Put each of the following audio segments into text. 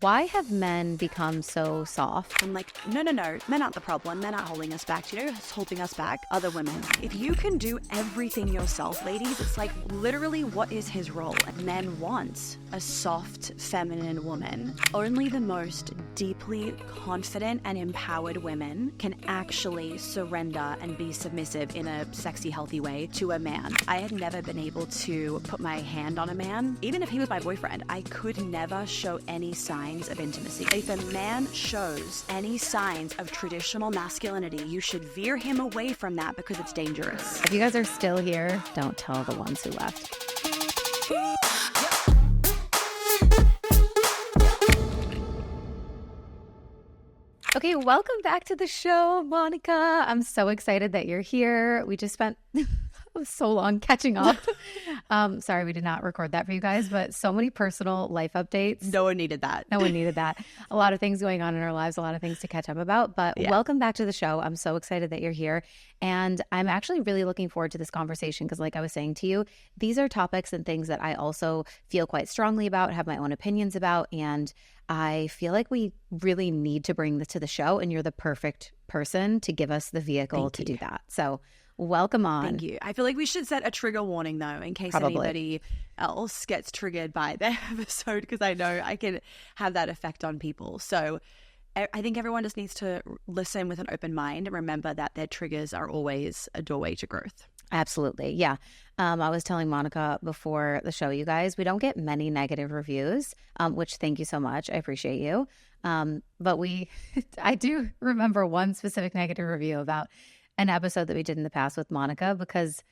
Why have men become so soft? I'm like, no, men aren't the problem. Men aren't holding us back. You know who's holding us back? Other women. If you can do everything yourself, ladies, it's like literally what is his role? Men want a soft, feminine woman. Only the most deeply confident and empowered women can actually surrender and be submissive in a sexy, healthy way to a man. I had never been able to put my hand on a man. Even if he was my boyfriend, I could never show any signs of intimacy. If a man shows any signs of traditional masculinity, you should veer him away from that because it's dangerous. If you guys are still here, don't tell the ones who left. Okay, welcome back to the show, Monica. I'm so excited that you're here. We just spent so long catching up. Sorry, we did not record that for you guys, but so many personal life updates. No one needed that. No one needed that. A lot of things going on in our lives, a lot of things to catch up about, but Welcome back to the show. I'm so excited that you're here. And I'm actually really looking forward to this conversation because like I was saying to you, these are topics and things that I also feel quite strongly about, have my own opinions about, and I feel like we really need to bring this to the show, and you're the perfect person to give us the vehicle to do that. So welcome on. Thank you. I feel like we should set a trigger warning, though, in case anybody else gets triggered by the episode, because I know I can have that effect on people. So I think everyone just needs to listen with an open mind and remember that their triggers are always a doorway to growth. Absolutely. Yeah. I was telling Monica before the show, you guys, we don't get many negative reviews, which thank you so much. I appreciate you. But I do remember one specific negative review about an episode that we did in the past with Monica, because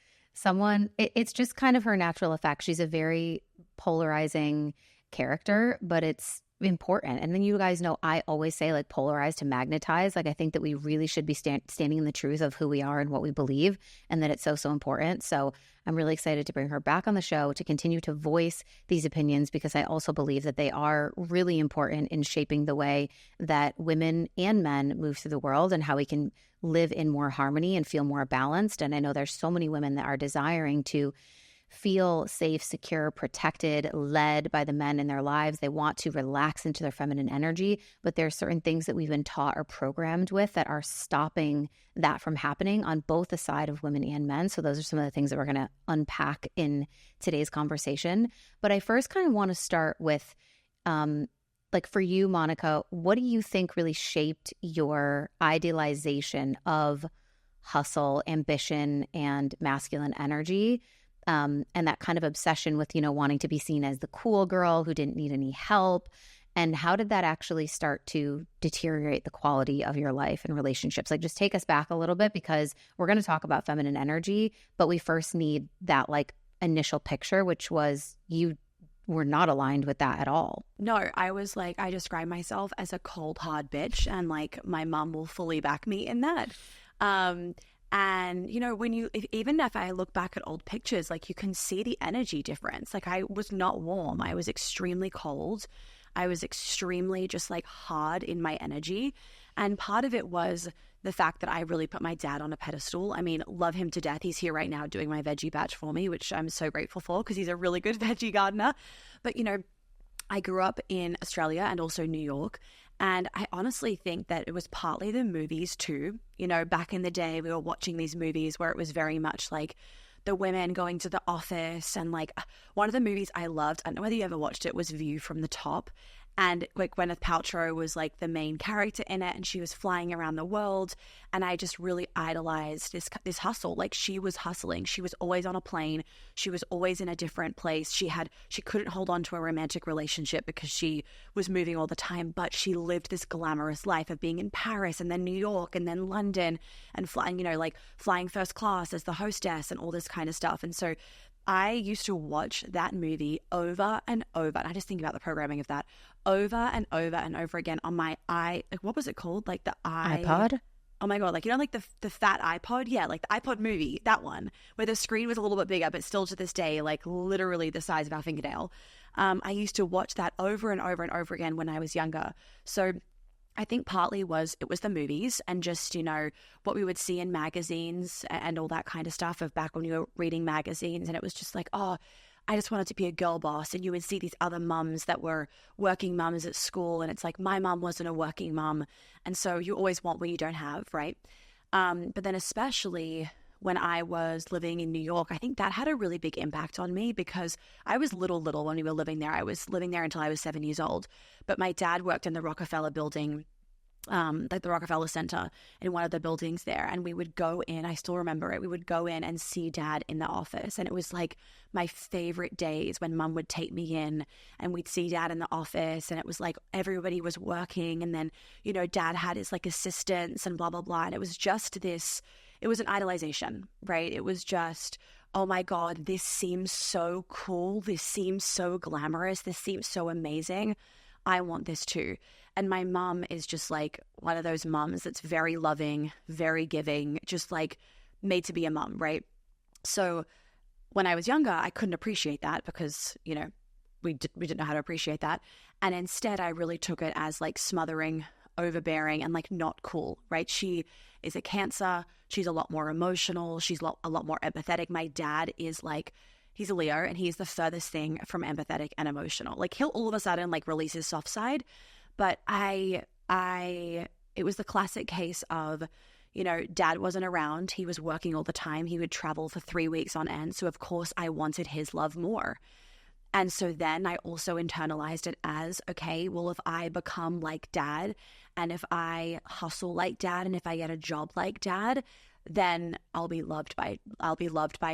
it's just kind of her natural effect. She's a very polarizing character, but it's important. And then you guys know I always say like polarize to magnetize. Like I think that we really should be standing in the truth of who we are and what we believe, and that it's so important. So I'm really excited to bring her back on the show to continue to voice these opinions, because I also believe that they are really important in shaping the way that women and men move through the world and how we can live in more harmony and feel more balanced. And I know there's so many women that are desiring to feel safe, secure, protected, led by the men in their lives. They want to relax into their feminine energy, but there are certain things that we've been taught or programmed with that are stopping that from happening on both the side of women and men. So those are some of the things that we're going to unpack in today's conversation. But I first kind of want to start with, like for you, Monica, what do you think really shaped your idealization of hustle, ambition, and masculine energy? And that kind of obsession with, wanting to be seen as the cool girl who didn't need any help. And how did that actually start to deteriorate the quality of your life and relationships? Like, just take us back a little bit, because we're going to talk about feminine energy, but we first need that like initial picture, which was you were not aligned with that at all. No, I was like, I describe myself as a cold, hard bitch, and like my mom will fully back me in that. And, even if I look back at old pictures, like you can see the energy difference. Like I was not warm. I was extremely cold. I was extremely just like hard in my energy. And part of it was the fact that I really put my dad on a pedestal. I mean, love him to death. He's here right now doing my veggie batch for me, which I'm so grateful for because he's a really good veggie gardener. But, I grew up in Australia and also New York. And I honestly think that it was partly the movies too. Back in the day, we were watching these movies where it was very much like the women going to the office. And like one of the movies I loved, I don't know whether you ever watched it, was View from the Top. And like Gwyneth Paltrow was like the main character in it, and she was flying around the world. And I just really idolized this hustle. Like she was hustling. She was always on a plane. She was always in a different place. She couldn't hold on to a romantic relationship because she was moving all the time, but she lived this glamorous life of being in Paris and then New York and then London and flying first class as the hostess and all this kind of stuff. And so I used to watch that movie over and over, and I just think about the programming of that over and over and over again on my what was it called? Like the iPod? Oh my God, like, like the fat iPod? Yeah, like the iPod movie, that one, where the screen was a little bit bigger, but still to this day, like literally the size of our fingernail. I used to watch that over and over and over again when I was younger. So I think partly it was the movies and just, what we would see in magazines and all that kind of stuff of back when you were reading magazines. And it was just like, oh, I just wanted to be a girl boss. And you would see these other mums that were working mums at school. And it's like, my mum wasn't a working mum. And so you always want what you don't have, right? But then especially when I was living in New York, I think that had a really big impact on me because I was little when we were living there. I was living there until I was 7 years old. But my dad worked in the Rockefeller building, like the Rockefeller Center, in one of the buildings there. And we would go in, I still remember it, we would go in and see Dad in the office. And it was like my favorite days when Mum would take me in and we'd see Dad in the office. And it was like everybody was working. And then, you know, Dad had his like assistants and blah, blah, blah. And it was just this, it was an idolization, right? It was just, oh my God, this seems so cool. This seems so glamorous. This seems so amazing. I want this too. And my mom is just like one of those moms that's very loving, very giving, just like made to be a mom, right? So when I was younger, I couldn't appreciate that because, you know, we didn't know how to appreciate that. And instead, I really took it as like smothering, overbearing, and like not cool, right? She is a Cancer. She's a lot more emotional. She's a lot more empathetic. My dad is like, he's a Leo, and he's the furthest thing from empathetic and emotional. Like he'll all of a sudden like release his soft side. But it was the classic case of, you know, Dad wasn't around. He was working all the time. He would travel for 3 weeks on end. So of course I wanted his love more. And so then I also internalized it as, okay, well, if I become like Dad and if I hustle like Dad and if I get a job like Dad, then I'll be loved by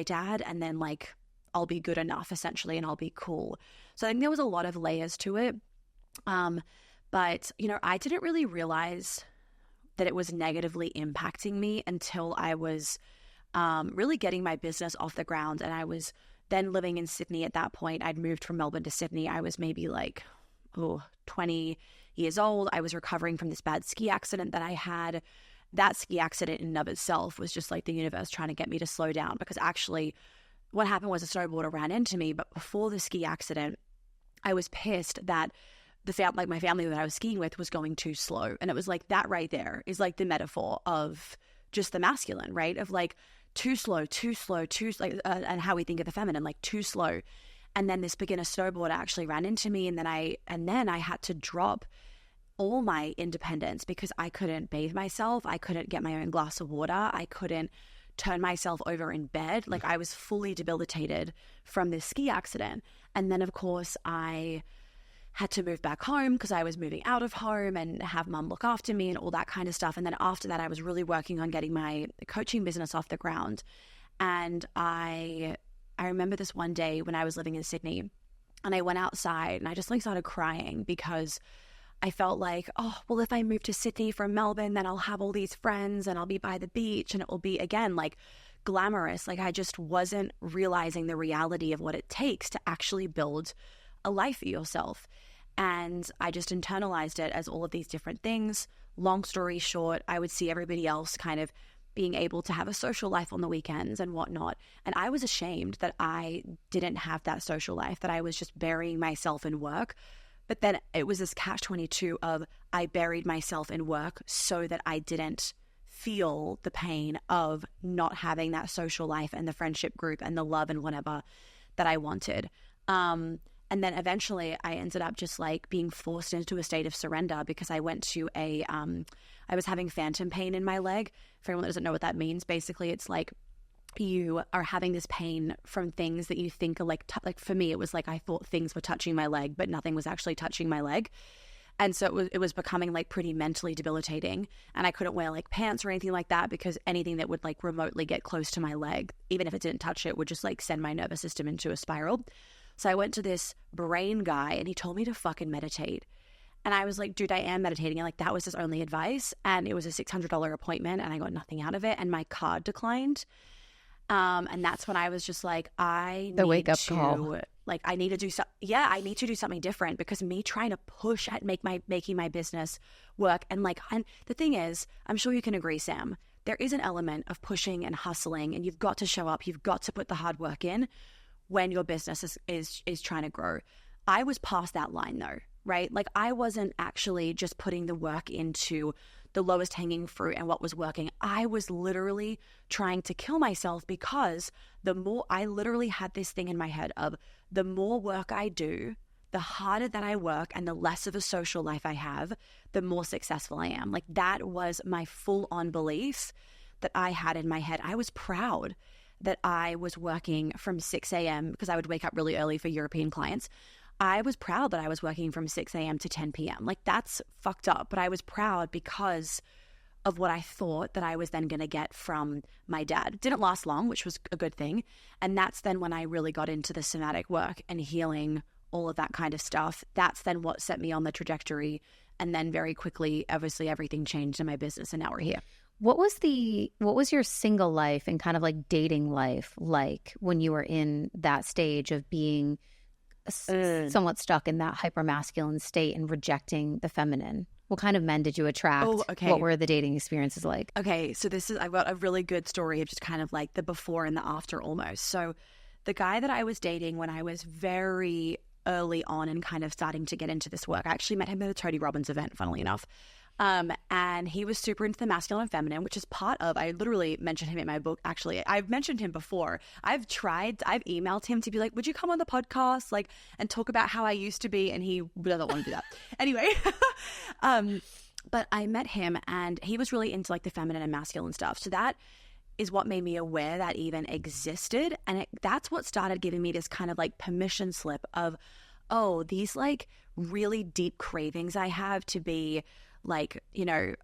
Dad. And then like, I'll be good enough essentially, and I'll be cool. So I think there was a lot of layers to it. But, you know, I didn't really realize that it was negatively impacting me until I was really getting my business off the ground. And I was then living in Sydney at that point. I'd moved from Melbourne to Sydney. I was maybe like, 20 years old. I was recovering from this bad ski accident that I had. That ski accident in and of itself was just like the universe trying to get me to slow down, because actually what happened was a snowboarder ran into me. But before the ski accident, I was pissed that my family that I was skiing with was going too slow. And it was like that right there is like the metaphor of just the masculine, right? Of like too slow, and how we think of the feminine, like too slow. And then this beginner snowboarder actually ran into me, and then I had to drop all my independence because I couldn't bathe myself. I couldn't get my own glass of water. I couldn't turn myself over in bed. Like I was fully debilitated from this ski accident. And then of course I had to move back home because I was moving out of home and have Mum look after me and all that kind of stuff. And then after that, I was really working on getting my coaching business off the ground. And I remember this one day when I was living in Sydney, and I went outside and I just like started crying because I felt like, oh, well, if I move to Sydney from Melbourne, then I'll have all these friends and I'll be by the beach and it will be, again, like glamorous. Like I just wasn't realizing the reality of what it takes to actually build a life for yourself. And I just internalized it as all of these different things. Long story short, I would see everybody else kind of being able to have a social life on the weekends and whatnot. And I was ashamed that I didn't have that social life, that I was just burying myself in work. But then it was this catch-22 of I buried myself in work so that I didn't feel the pain of not having that social life and the friendship group and the love and whatever that I wanted. And then eventually I ended up just like being forced into a state of surrender because I went to I was having phantom pain in my leg. For anyone that doesn't know what that means, basically it's like you are having this pain from things that you think are like for me, it was like I thought things were touching my leg, but nothing was actually touching my leg. And so it was becoming like pretty mentally debilitating, and I couldn't wear like pants or anything like that because anything that would like remotely get close to my leg, even if it didn't touch it, would just like send my nervous system into a spiral. So I went to this brain guy and he told me to fucking meditate. And I was like, dude, I am meditating. And like, that was his only advice. And it was a $600 appointment and I got nothing out of it. And my card declined. And that's when I was just like, the wake up call. Like, I need to do I need to do something different, because me trying to push at making my business work. And like, and the thing is, I'm sure you can agree, Sam, there is an element of pushing and hustling, and you've got to show up. You've got to put the hard work in when your business is trying to grow. I was past that line though, right? Like I wasn't actually just putting the work into the lowest hanging fruit and what was working. I was literally trying to kill myself because the more I literally had this thing in my head of the more work I do, the harder that I work and the less of a social life I have, the more successful I am. Like that was my full on belief that I had in my head. I was proud that I was working from 6 a.m. because I would wake up really early for European clients. I was proud that I was working from 6 a.m. to 10 p.m. Like that's fucked up, but I was proud because of what I thought that I was then going to get from my dad. It didn't last long, which was a good thing. And that's then when I really got into the somatic work and healing, all of that kind of stuff. That's then what set me on the trajectory. And then very quickly, obviously everything changed in my business and now we're here. What was your single life and kind of like dating life like when you were in that stage of being somewhat stuck in that hypermasculine state and rejecting the feminine? What kind of men did you attract? Oh, okay. What were the dating experiences like? Okay, so I've got a really good story of just kind of like the before and the after almost. So the guy that I was dating when I was very early on and kind of starting to get into this work, I actually met him at a Tony Robbins event, funnily enough. And he was super into the masculine and feminine, which is part of, I literally mentioned him in my book. Actually, I've mentioned him before. I've emailed him to be like, would you come on the podcast? Like, and talk about how I used to be. And he doesn't want to do that. Anyway, but I met him and he was really into like the feminine and masculine stuff. So that is what made me aware that even existed. And that's what started giving me this kind of like permission slip of, oh, these like really deep cravings I have to be like, you know,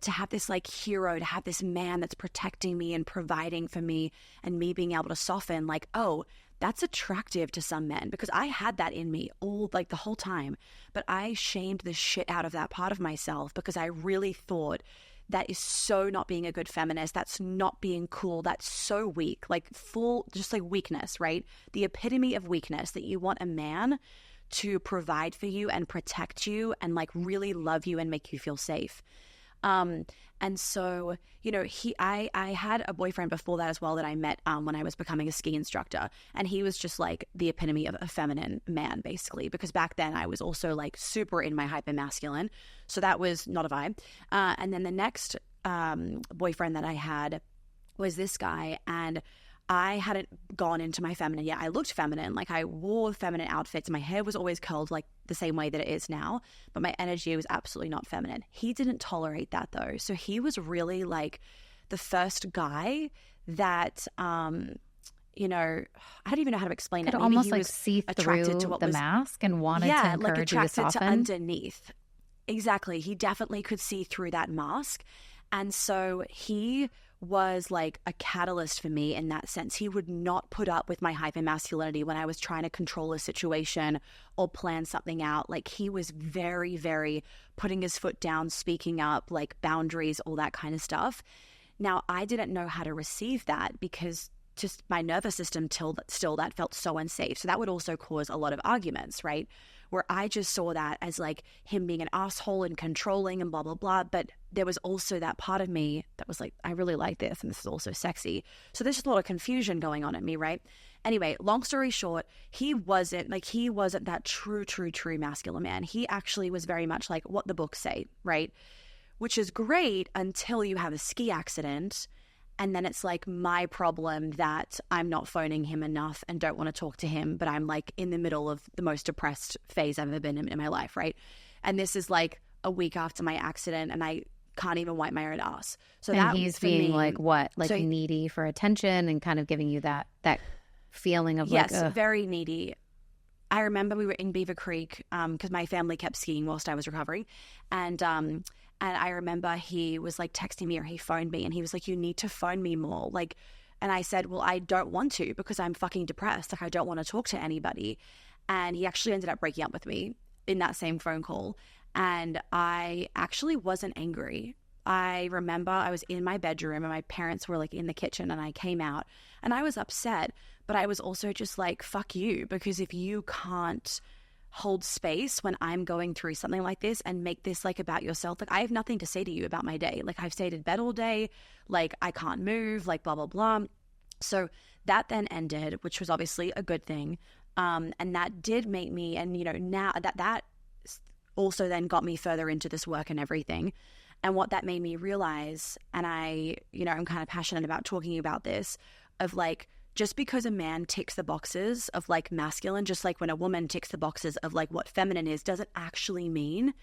to have this like hero, to have this man that's protecting me and providing for me and me being able to soften, like, oh, that's attractive to some men because I had that in me all like the whole time. But I shamed the shit out of that part of myself because I really thought that is so not being a good feminist. That's not being cool. That's so weak, like full, just like weakness, right? The epitome of weakness that you want a man to provide for you and protect you and like really love you and make you feel safe. And so, you know, I had a boyfriend before that as well that I met when I was becoming a ski instructor. And he was just like the epitome of a feminine man, basically, because back then I was also like super in my hyper masculine. So that was not a vibe. And then the next boyfriend that I had was this guy, and I hadn't gone into my feminine yet. I looked feminine, like I wore feminine outfits. My hair was always curled like the same way that it is now, but my energy was absolutely not feminine. He didn't tolerate that though. So he was really like the first guy that, you know, I don't even know how to explain it. Could Maybe almost he like was see attracted through to what the was, mask and wanted to like encourage you to attracted to soften. underneath. Exactly. He definitely could see through that mask. And so he was like a catalyst for me in that sense. He would not put up with my hypermasculinity when I was trying to control a situation or plan something out. Like he was very, very putting his foot down, speaking up, like boundaries, all that kind of stuff. Now, I didn't know how to receive that because just my nervous system still that felt so unsafe. So that would also cause a lot of arguments, right? Where I just saw that as like him being an asshole and controlling and blah, blah, blah. But there was also that part of me that was like, I really like this and this is also sexy. So there's just a lot of confusion going on in me, right? Anyway, long story short, he wasn't that true masculine man. He actually was very much like what the books say, right? Which is great until you have a ski accident. And then it's like my problem that I'm not phoning him enough and don't want to talk to him, but I'm like in the middle of the most depressed phase I've ever been in my life, right? And this is like a week after my accident and I can't even wipe my own ass. So and that he's being me, like what? Like so, needy for attention and kind of giving you that feeling of yes, like, ugh. Very needy. I remember we were in Beaver Creek because my family kept skiing whilst I was recovering. And I remember he was like texting me or he phoned me and he was like, you need to phone me more. Like, and I said, well, I don't want to because I'm fucking depressed. Like, I don't want to talk to anybody. And he actually ended up breaking up with me in that same phone call. And I actually wasn't angry. I remember I was in my bedroom and my parents were like in the kitchen and I came out and I was upset, but I was also just like, fuck you, because if you can't hold space when I'm going through something like this and make this like about yourself, like I have nothing to say to you about my day. Like I've stayed in bed all day, like I can't move, like blah, blah, blah. So that then ended, which was obviously a good thing. And that did make me, and you know, now that also then got me further into this work and everything. And what that made me realize, and I'm kind of passionate about talking about this, of like, just because a man ticks the boxes of like masculine, just like when a woman ticks the boxes of like what feminine is, doesn't actually mean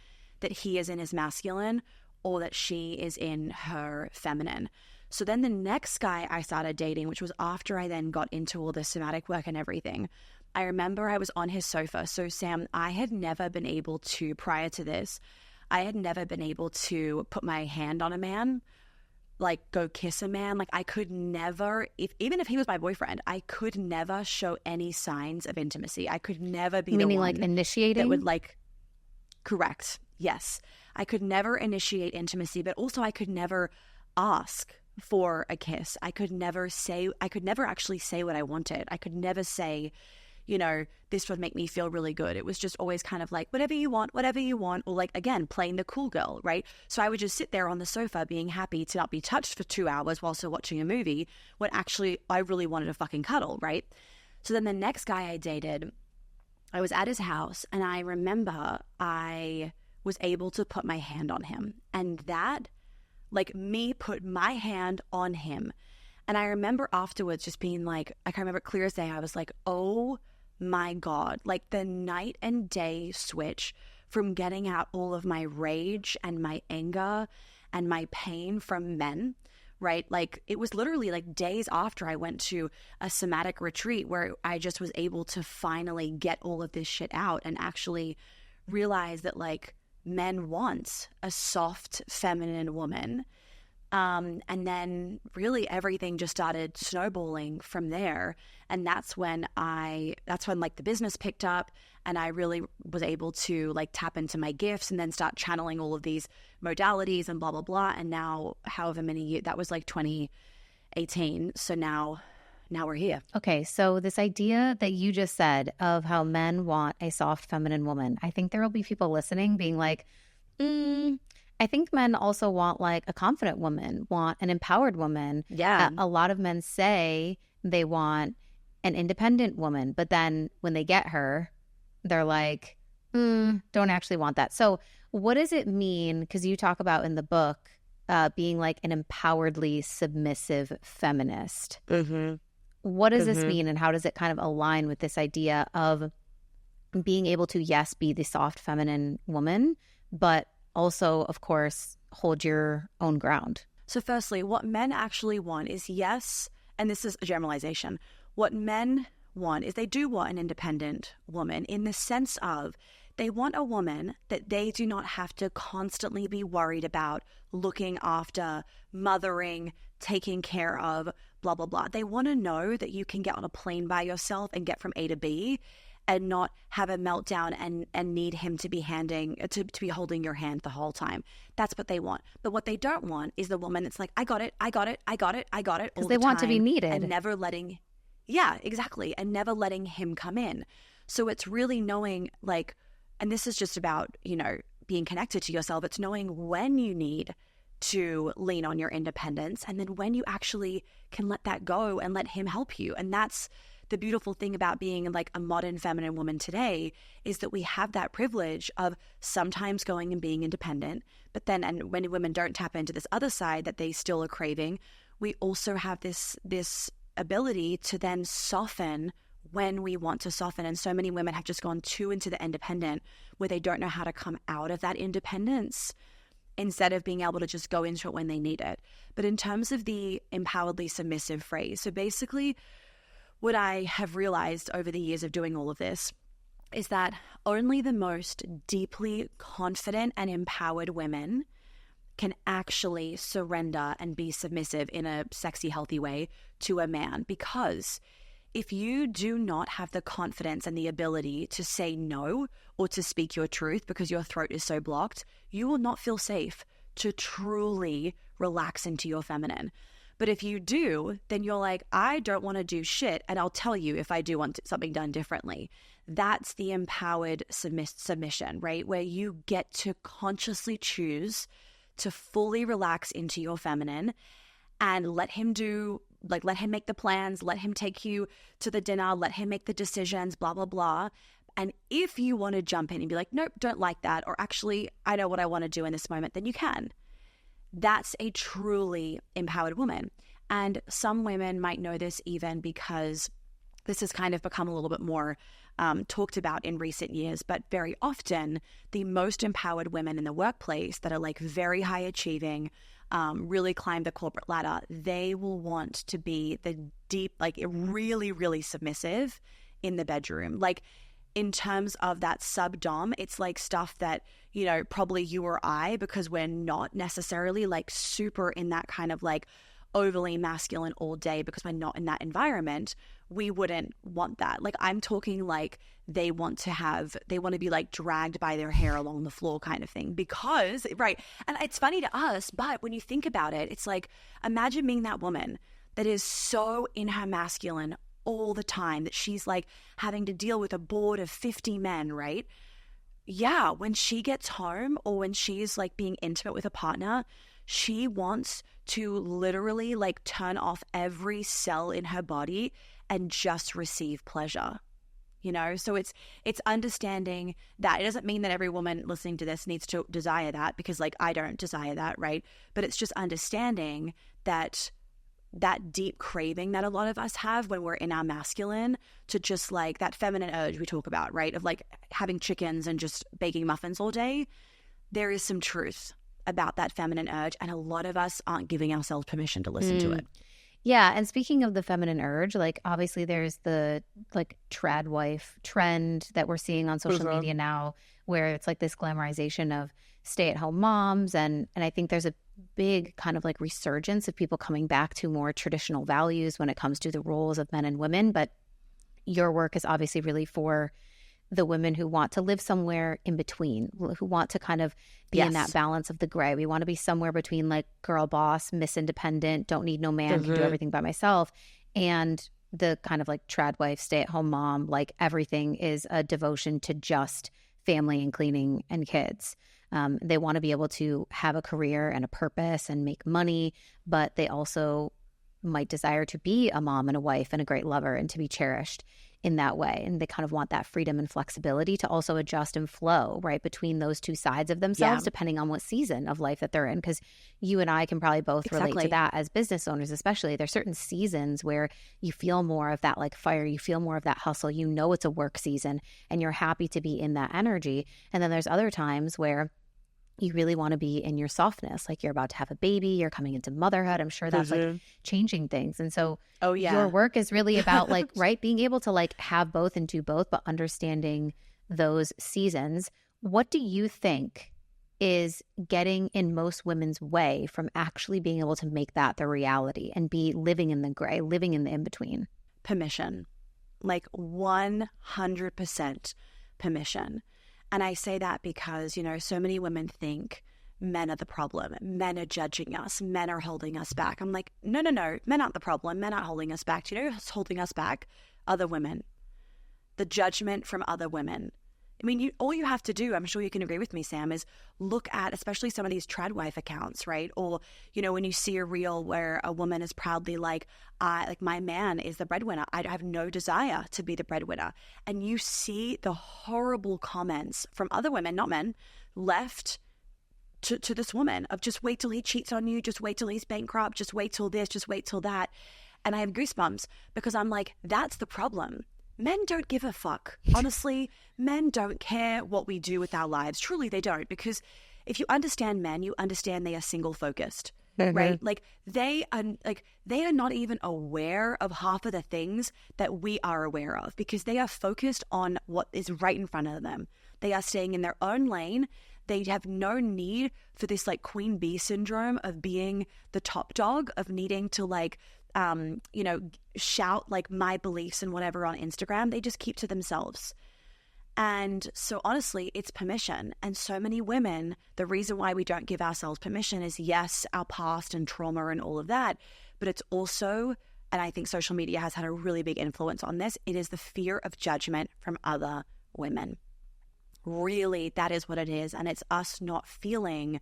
that he is in his masculine or that she is in her feminine. So then the next guy I started dating, which was after I then got into all the somatic work and everything, I remember I was on his sofa. So Sam, I had never been able to, prior to this, I had never been able to put my hand on a man, like go kiss a man. Like I could never, even if he was my boyfriend, I could never show any signs of intimacy. I could never be Meaning the one like initiating? that would like, correct. Yes. I could never initiate intimacy, but also I could never ask for a kiss. I could never actually say what I wanted. I could never say, this would make me feel really good. It was just always kind of like, whatever you want, or like, again, playing the cool girl, right? So I would just sit there on the sofa being happy to not be touched for 2 hours while still watching a movie when actually I really wanted to fucking cuddle, right? So then the next guy I dated, I was at his house and I remember I was able to put my hand on him, and that, like, me put my hand on him. And I remember afterwards just being like, I can remember it clear as day. I was like, oh my God, like the night and day switch from getting out all of my rage and my anger and my pain from men, right? Like it was literally like days after I went to a somatic retreat where I just was able to finally get all of this shit out and actually realize that like men want a soft, feminine woman. And then really everything just started snowballing from there. And that's when like the business picked up and I really was able to like tap into my gifts and then start channeling all of these modalities and blah, blah, blah. And now however many years, that was like 2018. So now we're here. Okay, so this idea that you just said of how men want a soft feminine woman, I think there will be people listening being like, I think men also want like a confident woman, want an empowered woman. Yeah. A lot of men say they want an independent woman, but then when they get her, they're like, don't actually want that. So what does it mean? Because you talk about in the book being like an empoweredly submissive feminist. Mm-hmm. What does this mean, and how does it kind of align with this idea of being able to, yes, be the soft feminine woman, but also, of course, hold your own ground? So firstly, what men actually want is, yes, and this is a generalization, what men want is they do want an independent woman in the sense of they want a woman that they do not have to constantly be worried about looking after, mothering, taking care of, blah, blah, blah. They want to know that you can get on a plane by yourself and get from A to B and not have a meltdown and need him to be holding your hand the whole time. That's what they want. But what they don't want is the woman that's like, I got it. Because they want to be needed. And never letting, yeah, exactly. And never letting him come in. So it's really knowing like, and this is just about, being connected to yourself. It's knowing when you need to lean on your independence and then when you actually can let that go and let him help you. And that's the beautiful thing about being like a modern feminine woman today is that we have that privilege of sometimes going and being independent, but then, and when women don't tap into this other side that they still are craving, we also have this ability to then soften when we want to soften. And so many women have just gone too into the independent where they don't know how to come out of that independence instead of being able to just go into it when they need it. But in terms of the empoweredly submissive phrase, so basically what I have realized over the years of doing all of this is that only the most deeply confident and empowered women can actually surrender and be submissive in a sexy, healthy way to a man. Because if you do not have the confidence and the ability to say no or to speak your truth because your throat is so blocked, you will not feel safe to truly relax into your feminine. But if you do, then you're like, I don't want to do shit, and I'll tell you if I do want something done differently. That's the empowered submission, right? Where you get to consciously choose to fully relax into your feminine and let him make the plans, let him take you to the dinner, let him make the decisions, blah, blah, blah. And if you want to jump in and be like, nope, don't like that, or actually, I know what I want to do in this moment, then you can. That's a truly empowered woman. And some women might know this even because this has kind of become a little bit more talked about in recent years, but very often the most empowered women in the workplace that are like very high achieving, really climb the corporate ladder, they will want to be the deep, like really, really submissive in the bedroom. Like in terms of that sub-dom, it's like stuff that, you know, probably you or I, because we're not necessarily like super in that kind of like overly masculine all day because we're not in that environment, we wouldn't want that. Like I'm talking like they want to be like dragged by their hair along the floor kind of thing because, right. And it's funny to us, but when you think about it, it's like, imagine being that woman that is so in her masculine all the time that she's like having to deal with a board of 50 men, right? Yeah, when she gets home or when she's like being intimate with a partner, she wants to literally like turn off every cell in her body and just receive pleasure. You know, so it's understanding that. It doesn't mean that every woman listening to this needs to desire that, because like I don't desire that, right? But it's just understanding that deep craving that a lot of us have when we're in our masculine, to just like that feminine urge we talk about, right? Of like having chickens and just baking muffins all day. There is some truth about that feminine urge, and a lot of us aren't giving ourselves permission to listen to it. Yeah. And speaking of the feminine urge, like obviously there's the like trad wife trend that we're seeing on social media now, where it's like this glamorization of stay-at-home moms. And I think there's a big kind of like resurgence of people coming back to more traditional values when it comes to the roles of men and women. But your work is obviously really for the women who want to live somewhere in between, who want to kind of be in that balance of the gray. We want to be somewhere between like girl boss, Miss Independent, don't need no man, can do everything by myself, and the kind of like trad wife, stay-at-home mom, like everything is a devotion to just family and cleaning and kids. They want to be able to have a career and a purpose and make money, but they also might desire to be a mom and a wife and a great lover and to be cherished in that way. And they kind of want that freedom and flexibility to also adjust and flow right between those two sides of themselves, depending on what season of life that they're in. Because you and I can probably both relate to that as business owners, especially. There's certain seasons where you feel more of that like fire, you feel more of that hustle, you know it's a work season and you're happy to be in that energy. And then there's other times where you really want to be in your softness, like you're about to have a baby, you're coming into motherhood. I'm sure that's like changing things. And so your work is really about like, right, being able to like have both and do both, but understanding those seasons. What do you think is getting in most women's way from actually being able to make that the reality and be living in the gray, living in the in-between? Permission, like 100% permission. And I say that because, you know, so many women think men are the problem. Men are judging us. Men are holding us back. I'm like, no. Men aren't the problem. Men aren't holding us back. Do you know who's holding us back? Other women. The judgment from other women. I mean, all you have to do, I'm sure you can agree with me, Sam, is look at especially some of these trad wife accounts, right? Or, you know, when you see a reel where a woman is proudly like my man is the breadwinner. I have no desire to be the breadwinner. And you see the horrible comments from other women, not men, left to this woman of just wait till he cheats on you, just wait till he's bankrupt, just wait till this, just wait till that. And I have goosebumps because I'm like, that's the problem. Men don't give a fuck. Honestly, men don't care what we do with our lives. Truly, they don't. Because if you understand men, you understand they are single-focused, right? Like they are not even aware of half of the things that we are aware of because they are focused on what is right in front of them. They are staying in their own lane. They have no need for this like queen bee syndrome of being the top dog, of needing to like shout like my beliefs and whatever on Instagram. They just keep to themselves. And so honestly, it's permission. And so many women, the reason why we don't give ourselves permission is, yes, our past and trauma and all of that, but it's also, and I think social media has had a really big influence on this, it is the fear of judgment from other women. Really, that is what it is. And it's us not feeling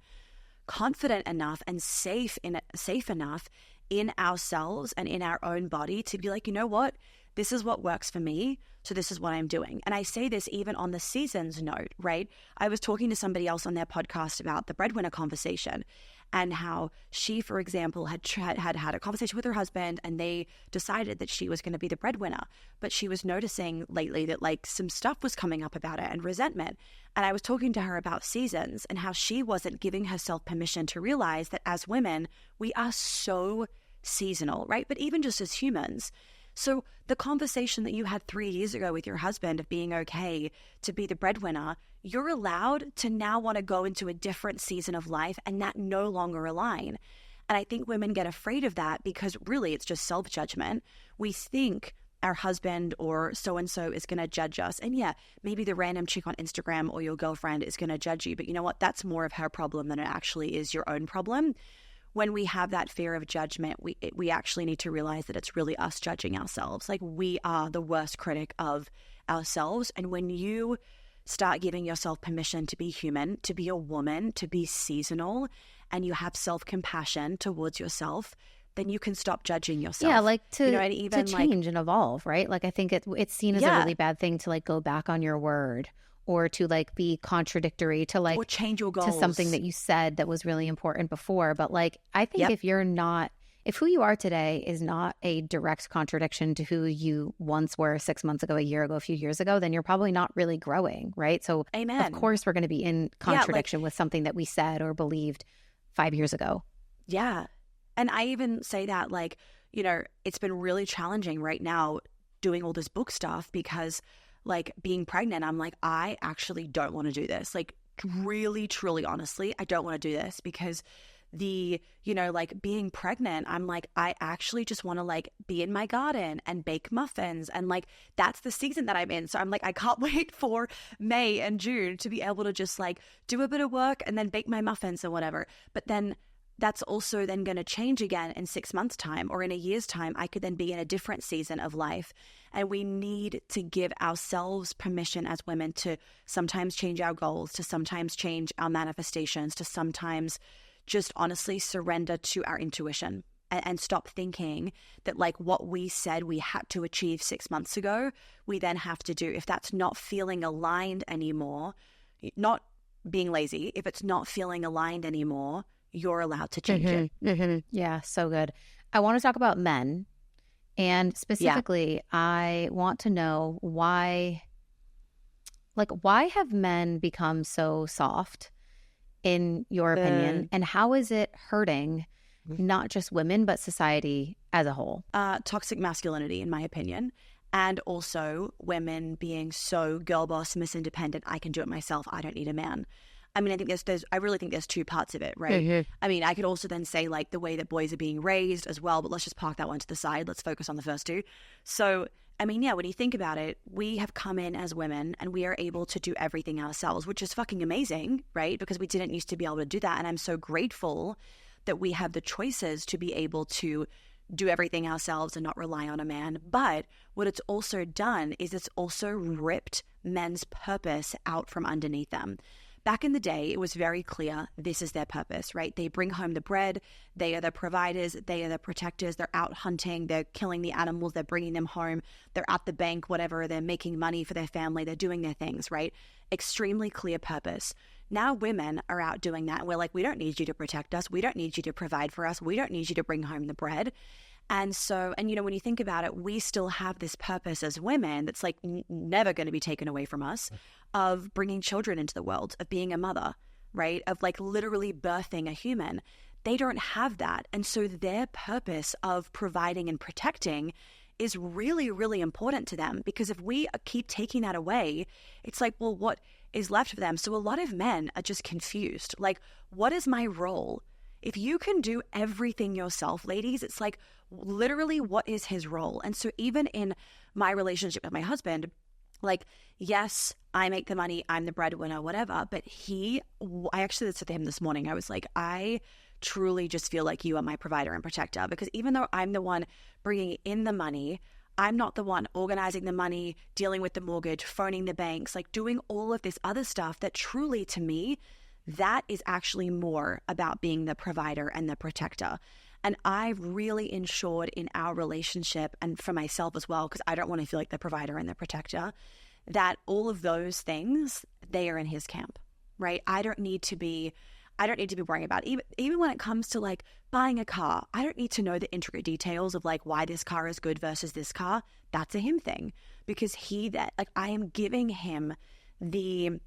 confident enough and safe enough in ourselves and in our own body to be like, you know what, this is what works for me, so this is what I'm doing. And I say this even on the seasons note, right? I was talking to somebody else on their podcast about the breadwinner conversation, and how she, for example, had a conversation with her husband, and they decided that she was going to be the breadwinner. But she was noticing lately that like some stuff was coming up about it and resentment. And I was talking to her about seasons and how she wasn't giving herself permission to realize that as women, we are so seasonal, right? But even just as humans. So the conversation that you had 3 years ago with your husband of being okay to be the breadwinner, you're allowed to now want to go into a different season of life and that no longer align. And I think women get afraid of that because really it's just self-judgment. We think our husband or so-and-so is going to judge us. And yeah, maybe the random chick on Instagram or your girlfriend is going to judge you. But you know what? That's more of her problem than it actually is your own problem. When we have that fear of judgment, we actually need to realize that it's really us judging ourselves. Like we are the worst critic of ourselves. And when you start giving yourself permission to be human, to be a woman, to be seasonal, and you have self-compassion towards yourself, then you can stop judging yourself. Yeah, like to, and even to change and evolve, right? Like I think it's seen as a really bad thing to like go back on your word, or to like be contradictory, to like, or change your goals to something that you said that was really important before. But like, I think if who you are today is not a direct contradiction to who you once were 6 months ago, a year ago, a few years ago, then you're probably not really growing, right? So Amen. Of course we're going to be in contradiction with something that we said or believed 5 years ago. Yeah. And I even say that like, it's been really challenging right now doing all this book stuff because like being pregnant, I'm like, I actually don't want to do this. Like really, truly, honestly, I don't want to do this because like being pregnant, I'm like, I actually just want to like be in my garden and bake muffins. And like, that's the season that I'm in. So I'm like, I can't wait for May and June to be able to just like do a bit of work and then bake my muffins or whatever. But then that's also then going to change again in 6 months' time or in a year's time. I could then be in a different season of life. And we need to give ourselves permission as women to sometimes change our goals, to sometimes change our manifestations, to sometimes just honestly surrender to our intuition and stop thinking that like what we said we had to achieve 6 months ago, we then have to do. If that's not feeling aligned anymore, not being lazy, if it's not feeling aligned anymore, you're allowed to change it. Mm-hmm. Yeah, so good. I want to talk about men. And specifically, I want to know why have men become so soft, in your opinion? And how is it hurting not just women, but society as a whole? Toxic masculinity, in my opinion. And also women being so girl boss, Miss Independent, I can do it myself, I don't need a man. I mean, I think I really think there's two parts of it, right? Mm-hmm. I mean, I could also then say like the way that boys are being raised as well, but let's just park that one to the side. Let's focus on the first two. So, I mean, yeah, when you think about it, we have come in as women and we are able to do everything ourselves, which is fucking amazing, right? Because we didn't used to be able to do that. And I'm so grateful that we have the choices to be able to do everything ourselves and not rely on a man. But what it's also done is it's also ripped men's purpose out from underneath them. Back in the day, it was very clear this is their purpose, right? They bring home the bread. They are the providers. They are the protectors. They're out hunting. They're killing the animals. They're bringing them home. They're at the bank, whatever. They're making money for their family. They're doing their things, right? Extremely clear purpose. Now women are out doing that. And we're like, we don't need you to protect us. We don't need you to provide for us. We don't need you to bring home the bread. And so, and when you think about it, we still have this purpose as women that's like never going to be taken away from us, of bringing children into the world, of being a mother, right? Of like literally birthing a human. They don't have that. And so their purpose of providing and protecting is really, really important to them, because if we keep taking that away, it's like, well, what is left for them? So a lot of men are just confused. Like, what is my role? If you can do everything yourself, ladies, it's like literally what is his role? And so even in my relationship with my husband, like, yes, I make the money, I'm the breadwinner, whatever. But I actually said to him this morning, I was like, I truly just feel like you are my provider and protector, because even though I'm the one bringing in the money, I'm not the one organizing the money, dealing with the mortgage, phoning the banks, like doing all of this other stuff that truly to me, that is actually more about being the provider and the protector. And I've really ensured in our relationship, and for myself as well, because I don't want to feel like the provider and the protector, that all of those things, they are in his camp, right? I don't need to be worrying about it. Even when it comes to like buying a car, I don't need to know the intricate details of like why this car is good versus this car. That's a him thing, because I am giving him the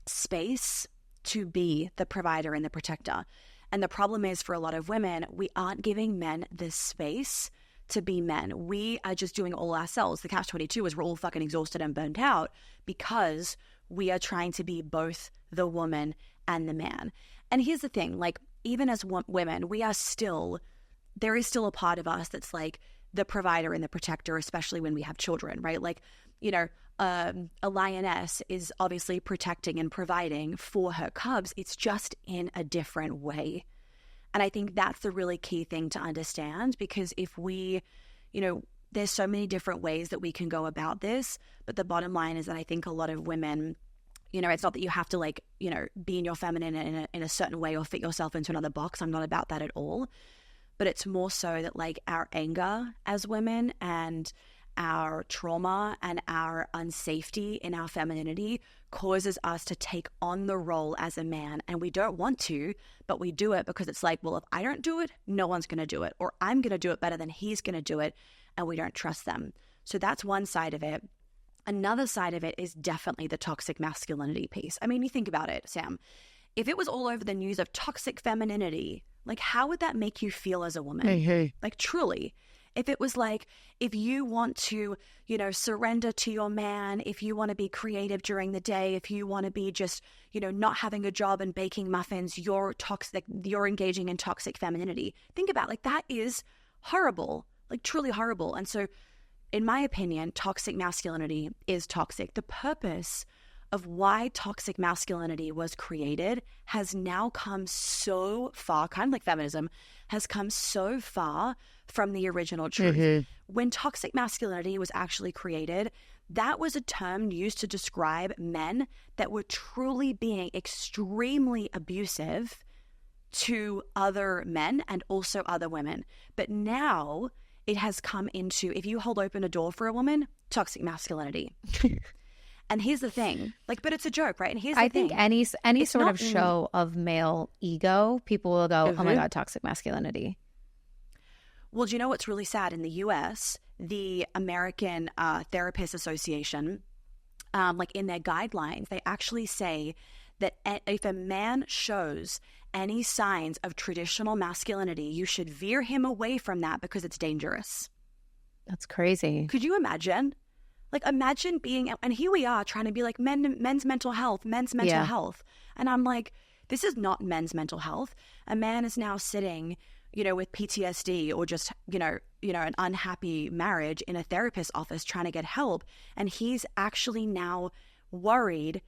space to be the provider and the protector. And the problem is, for a lot of women, we aren't giving men the space to be men. We are just doing all ourselves. The catch-22 is we're all fucking exhausted and burnt out because we are trying to be both the woman and the man. And here's the thing, like, even as women, there is still a part of us that's like the provider and the protector, especially when we have children, right? Like, you know, a lioness is obviously protecting and providing for her cubs. It's just in a different way. And I think that's the really key thing to understand, because if we, you know, there's so many different ways that we can go about this. But the bottom line is that I think a lot of women, you know, it's not that you have to like, you know, be in your feminine in a certain way or fit yourself into another box. I'm not about that at all. But it's more so that like our anger as women and our trauma and our unsafety in our femininity causes us to take on the role as a man. And we don't want to, but we do it because it's like, well, if I don't do it, no one's going to do it. Or I'm going to do it better than he's going to do it. And we don't trust them. So that's one side of it. Another side of it is definitely the toxic masculinity piece. I mean, you think about it, Sam. If it was all over the news of toxic femininity, like how would that make you feel as a woman? Hey. Like truly. If it was like, if you want to, you know, surrender to your man, if you want to be creative during the day, if you want to be just, you know, not having a job and baking muffins, you're toxic, you're engaging in toxic femininity. Think about like that is horrible, like truly horrible. And so in my opinion, toxic masculinity is toxic. The purpose of why toxic masculinity was created has now come so far, kind of like feminism, has come so far from the original truth. Mm-hmm. When toxic masculinity was actually created, that was a term used to describe men that were truly being extremely abusive to other men and also other women. But now it has come into, if you hold open a door for a woman, toxic masculinity. And here's the thing, like, but it's a joke, right? And here's the thing. I think any sort of show of male ego, people will go, oh my God, toxic masculinity. Well, do you know what's really sad? In the US, the American Therapist Association, like in their guidelines, they actually say that if a man shows any signs of traditional masculinity, you should veer him away from that because it's dangerous. That's crazy. Could you imagine? Like imagine being, and here we are trying to be like men's mental health. And I'm like, this is not men's mental health. A man is now sitting, you know, with PTSD or just, you know, an unhappy marriage in a therapist's office trying to get help. And he's actually now worried,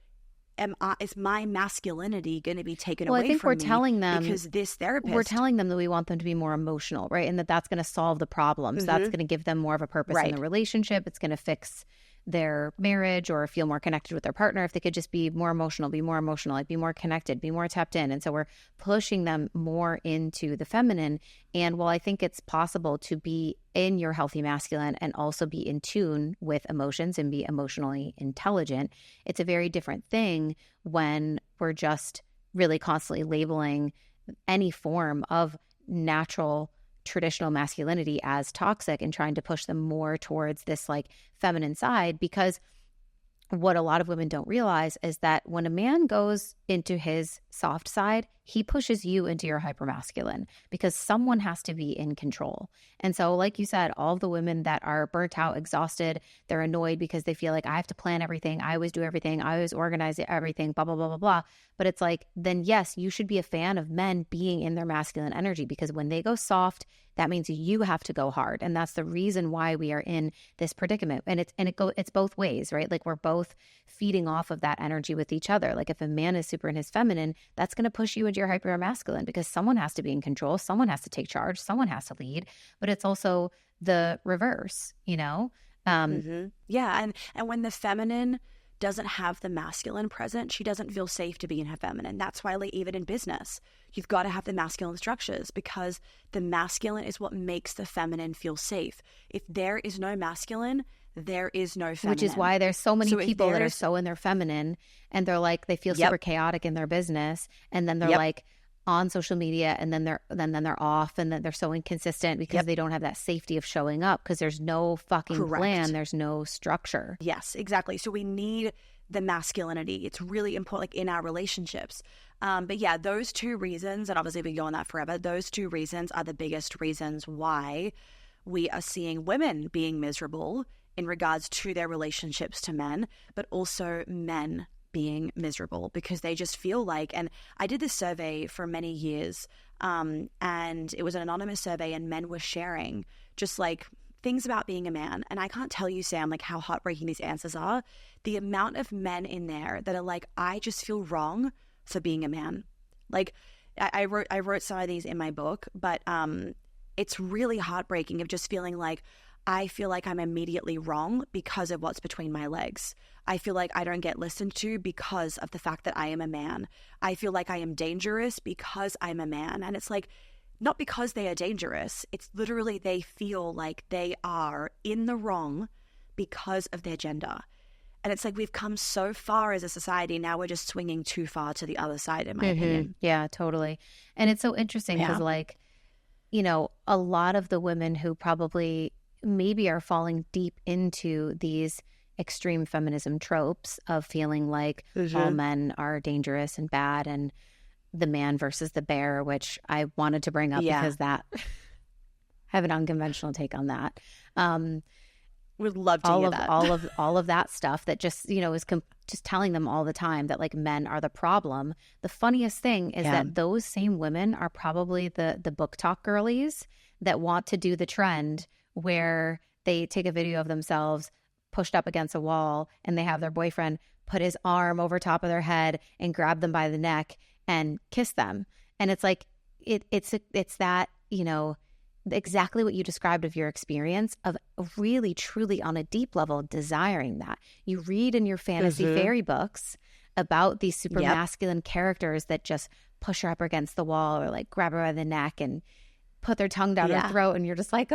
is my masculinity going to be taken away from me? I think we're telling them, because this therapist, we're telling them that we want them to be more emotional, right? And that's going to solve the problems. That's going to give them more of a purpose in the relationship. It's going to fix their marriage or feel more connected with their partner if they could just be more emotional, like be more connected, be more tapped in. And so we're pushing them more into the feminine. And while I think it's possible to be in your healthy masculine and also be in tune with emotions and be emotionally intelligent, it's a very different thing when we're just really constantly labeling any form of natural traditional masculinity as toxic and trying to push them more towards this like feminine side. Because what a lot of women don't realize is that when a man goes into his soft side, he pushes you into your hypermasculine because someone has to be in control. And so, like you said, all the women that are burnt out, exhausted, they're annoyed because they feel like I have to plan everything. I always do everything. I always organize everything, blah, blah, blah, blah, blah. But it's like, then yes, you should be a fan of men being in their masculine energy, because when they go soft, that means you have to go hard. And that's the reason why we are in this predicament. And it's both ways, right? Like we're both feeding off of that energy with each other. Like if a man is super in his feminine, that's going to push you into your hyper masculine because someone has to be in control. Someone has to take charge. Someone has to lead. But it's also the reverse, you know? Yeah. And when the feminine doesn't have the masculine present, she doesn't feel safe to be in her feminine. That's why, like, even in business, you've got to have the masculine structures, because the masculine is what makes the feminine feel safe. If there is no masculine, there is no feminine. Which is why there's so many people that are so in their feminine, and they're like, they feel super chaotic in their business, and then they're like on social media, and then they're off, and then they're so inconsistent because they don't have that safety of showing up, because there's no fucking plan, there's no structure. Yes, exactly. So we need the masculinity. It's really important, like in our relationships. But yeah, those two reasons, and obviously we go on that forever, those two reasons are the biggest reasons why we are seeing women being miserable in regards to their relationships to men, but also men being miserable because they just feel like, and I did this survey for many years, and it was an anonymous survey, and men were sharing just like things about being a man. And I can't tell you, Sam, like how heartbreaking these answers are. The amount of men in there that are like, I just feel wrong for being a man. Like I wrote some of these in my book, but it's really heartbreaking of just feeling like, I feel like I'm immediately wrong because of what's between my legs. I feel like I don't get listened to because of the fact that I am a man. I feel like I am dangerous because I'm a man. And it's like, not because they are dangerous. It's literally they feel like they are in the wrong because of their gender. And it's like we've come so far as a society. Now we're just swinging too far to the other side, in my opinion. Yeah, totally. And it's so interesting because like, you know, a lot of the women who probably maybe are falling deep into these extreme feminism tropes of feeling like all men are dangerous and bad, and the man versus the bear, which I wanted to bring up because that I have an unconventional take on that. Would love to hear that. all of that stuff that just, you know, is just telling them all the time that like men are the problem. The funniest thing is that those same women are probably the book talk girlies that want to do the trend where they take a video of themselves pushed up against a wall and they have their boyfriend put his arm over top of their head and grab them by the neck and kiss them. And it's like, it's that, you know, exactly what you described of your experience of really, truly on a deep level desiring that. You read in your fantasy fairy books about these super masculine characters that just push her up against the wall or like grab her by the neck and put their tongue down her throat, and you're just like,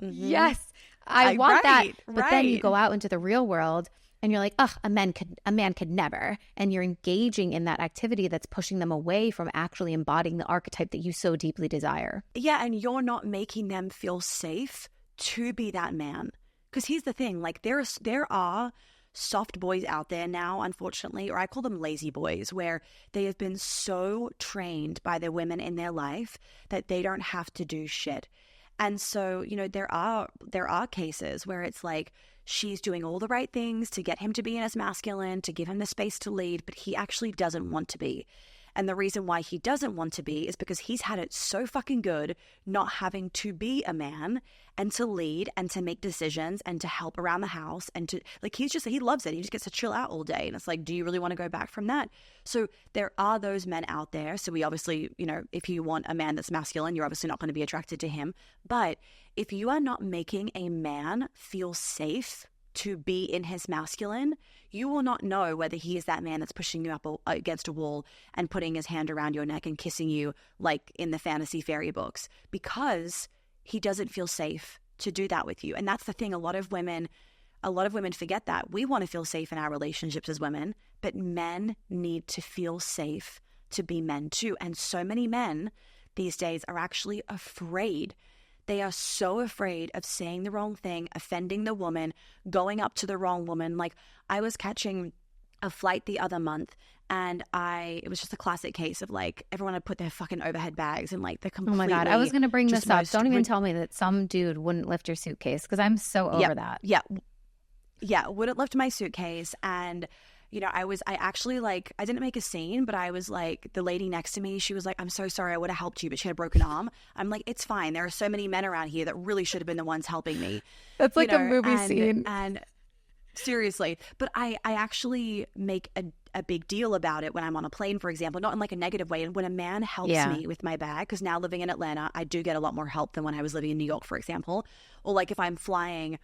yes, I want that. But then you go out into the real world and you're like, a man could never. And you're engaging in that activity that's pushing them away from actually embodying the archetype that you so deeply desire. Yeah, and you're not making them feel safe to be that man. Because here's the thing, like there are soft boys out there now, unfortunately, or I call them lazy boys, where they have been so trained by the women in their life that they don't have to do shit. And so, you know, there are cases where it's like she's doing all the right things to get him to be in his masculine, to give him the space to lead, but he actually doesn't want to be. And the reason why he doesn't want to be is because he's had it so fucking good not having to be a man and to lead and to make decisions and to help around the house and to, like, he loves it. He just gets to chill out all day. And it's like, do you really want to go back from that? So there are those men out there. So we obviously, you know, if you want a man that's masculine, you're obviously not going to be attracted to him. But if you are not making a man feel safe to be in his masculine, you will not know whether he is that man that's pushing you up against a wall and putting his hand around your neck and kissing you like in the fantasy fairy books, because he doesn't feel safe to do that with you. And that's the thing. A lot of women forget that. We want to feel safe in our relationships as women, but men need to feel safe to be men too. And so many men these days are actually afraid. They are so afraid of saying the wrong thing, offending the woman, going up to the wrong woman. Like, I was catching a flight the other month, and it was just a classic case of like everyone had put their fucking overhead bags and like the completely. Oh my God, I was going to bring this up. Don't even tell me that some dude wouldn't lift your suitcase, because I'm so over that. Yeah, wouldn't lift my suitcase. And you know, I actually like, I didn't make a scene, but I was like, the lady next to me, she was like, I'm so sorry, I would have helped you, but she had a broken arm. I'm like, it's fine. There are so many men around here that really should have been the ones helping me. That's like a movie scene. And seriously, but I actually make a big deal about it when I'm on a plane, for example, not in like a negative way. And when a man helps me with my bag, because now living in Atlanta, I do get a lot more help than when I was living in New York, for example. Or like if I'm flying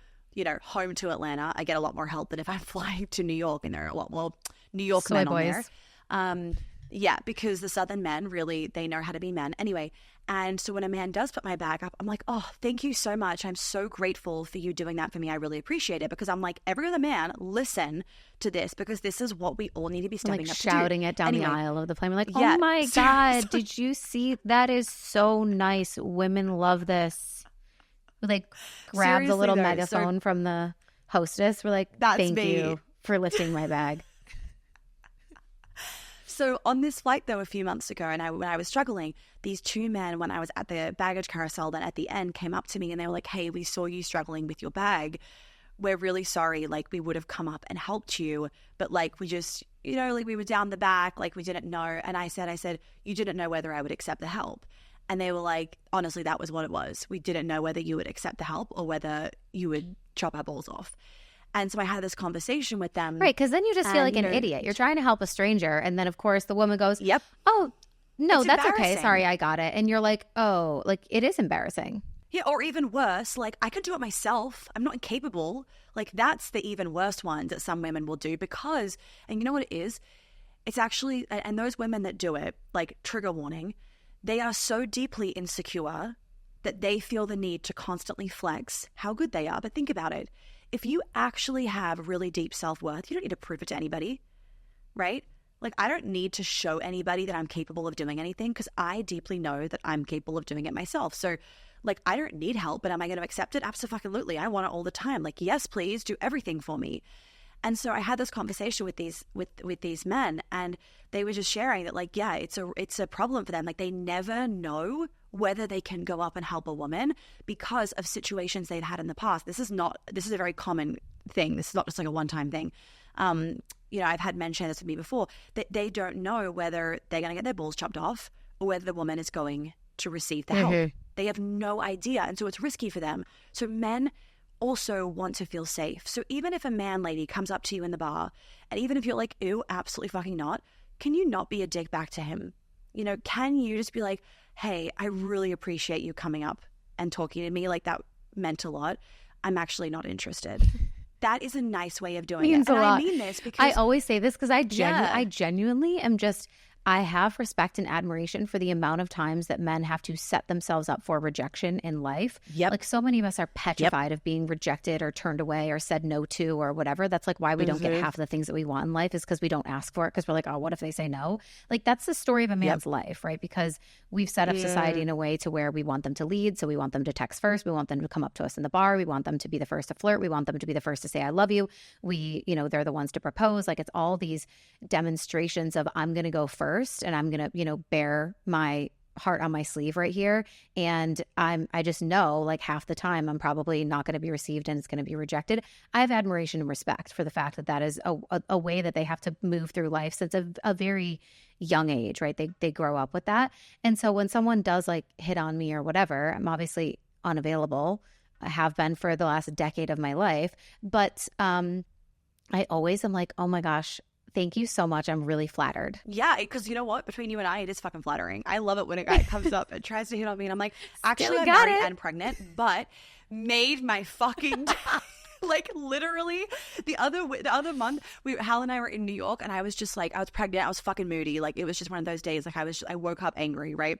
home to Atlanta, I get a lot more help than if I'm flying to New York, and there are a lot more New York Soy men boys. on there. Yeah, because the Southern men really, they know how to be men. Anyway, and so when a man does put my bag up, I'm like, oh, thank you so much. I'm so grateful for you doing that for me. I really appreciate it, because I'm like, every other man, listen to this, because this is what we all need to be stepping Like up shouting to do. it down the aisle of the plane. We're like, Yeah, oh my seriously. God, did you see? That is so nice. Women love this. We like grab the Seriously, little though, megaphone from the hostess. We're like, That's thank me. you for lifting my bag. So on this flight, though, a few months ago, and when I was struggling, these two men, when I was at the baggage carousel, then at the end came up to me and they were like, hey, we saw you struggling with your bag. We're really sorry. Like, we would have come up and helped you, but like, we just, like, we were down the back, like, we didn't know. And I said, you didn't know whether I would accept the help. And they were like, honestly, that was what it was. We didn't know whether you would accept the help or whether you would chop our balls off. And so I had this conversation with them. Right, because then you just feel like an idiot. You're trying to help a stranger, and then, of course, the woman goes, yep. Oh, no, It's that's okay. embarrassing. Sorry, I got it. And you're like, oh, like, it is embarrassing. Yeah, or even worse, like, I could do it myself. I'm not incapable. Like, that's the even worse one that some women will do, because, and you know what it is? It's actually, and those women that do it, like, trigger warning, they are so deeply insecure that they feel the need to constantly flex how good they are. But think about it. If you actually have really deep self-worth, you don't need to prove it to anybody, right? Like, I don't need to show anybody that I'm capable of doing anything, because I deeply know that I'm capable of doing it myself. So, like, I don't need help, but am I going to accept it? Absolutely. I want it all the time. Like, yes, please do everything for me. And so I had this conversation with these men, and they were just sharing that, like, yeah, it's a problem for them. Like, they never know whether they can go up and help a woman because of situations they've had in the past. This is a very common thing. This is not just like a one-time thing. I've had men share this with me before, that they don't know whether they're going to get their balls chopped off or whether the woman is going to receive the help. They have no idea. And so it's risky for them. So men also want to feel safe. So even if a man, lady, comes up to you in the bar, and even if you're like, ew, absolutely fucking not, can you not be a dick back to him? Can you just be like, hey, I really appreciate you coming up and talking to me. Like, that meant a lot. I'm actually not interested. That is a nice way of doing Means it. And a lot. I mean this because I always say this because I genuinely am just, I have respect and admiration for the amount of times that men have to set themselves up for rejection in life. Yep. Like, so many of us are petrified of being rejected or turned away or said no to or whatever. That's like why we don't get half of the things that we want in life, is because we don't ask for it, because we're like, oh, what if they say no? Like, that's the story of a man's life, right? Because we've set up society in a way to where we want them to lead. So we want them to text first. We want them to come up to us in the bar. We want them to be the first to flirt. We want them to be the first to say, I love you. They're the ones to propose. Like, it's all these demonstrations of, I'm going to go first and I'm going to, bear my heart on my sleeve right here. And I just know, like, half the time I'm probably not going to be received and it's going to be rejected. I have admiration and respect for the fact that that is a way that they have to move through life since a very young age, right? They grow up with that. And so when someone does, like, hit on me or whatever, I'm obviously unavailable. I have been for the last decade of my life. But I always am like, oh my gosh, thank you so much. I'm really flattered. Yeah, because you know what? Between you and I, it is fucking flattering. I love it when a guy comes up and tries to hit on me, and I'm like, actually, I'm married and pregnant, but made my fucking day. Like, literally, the other month, Hal and I were in New York, and I was just like, I was pregnant, I was fucking moody. Like, it was just one of those days. Like, I woke up angry, right?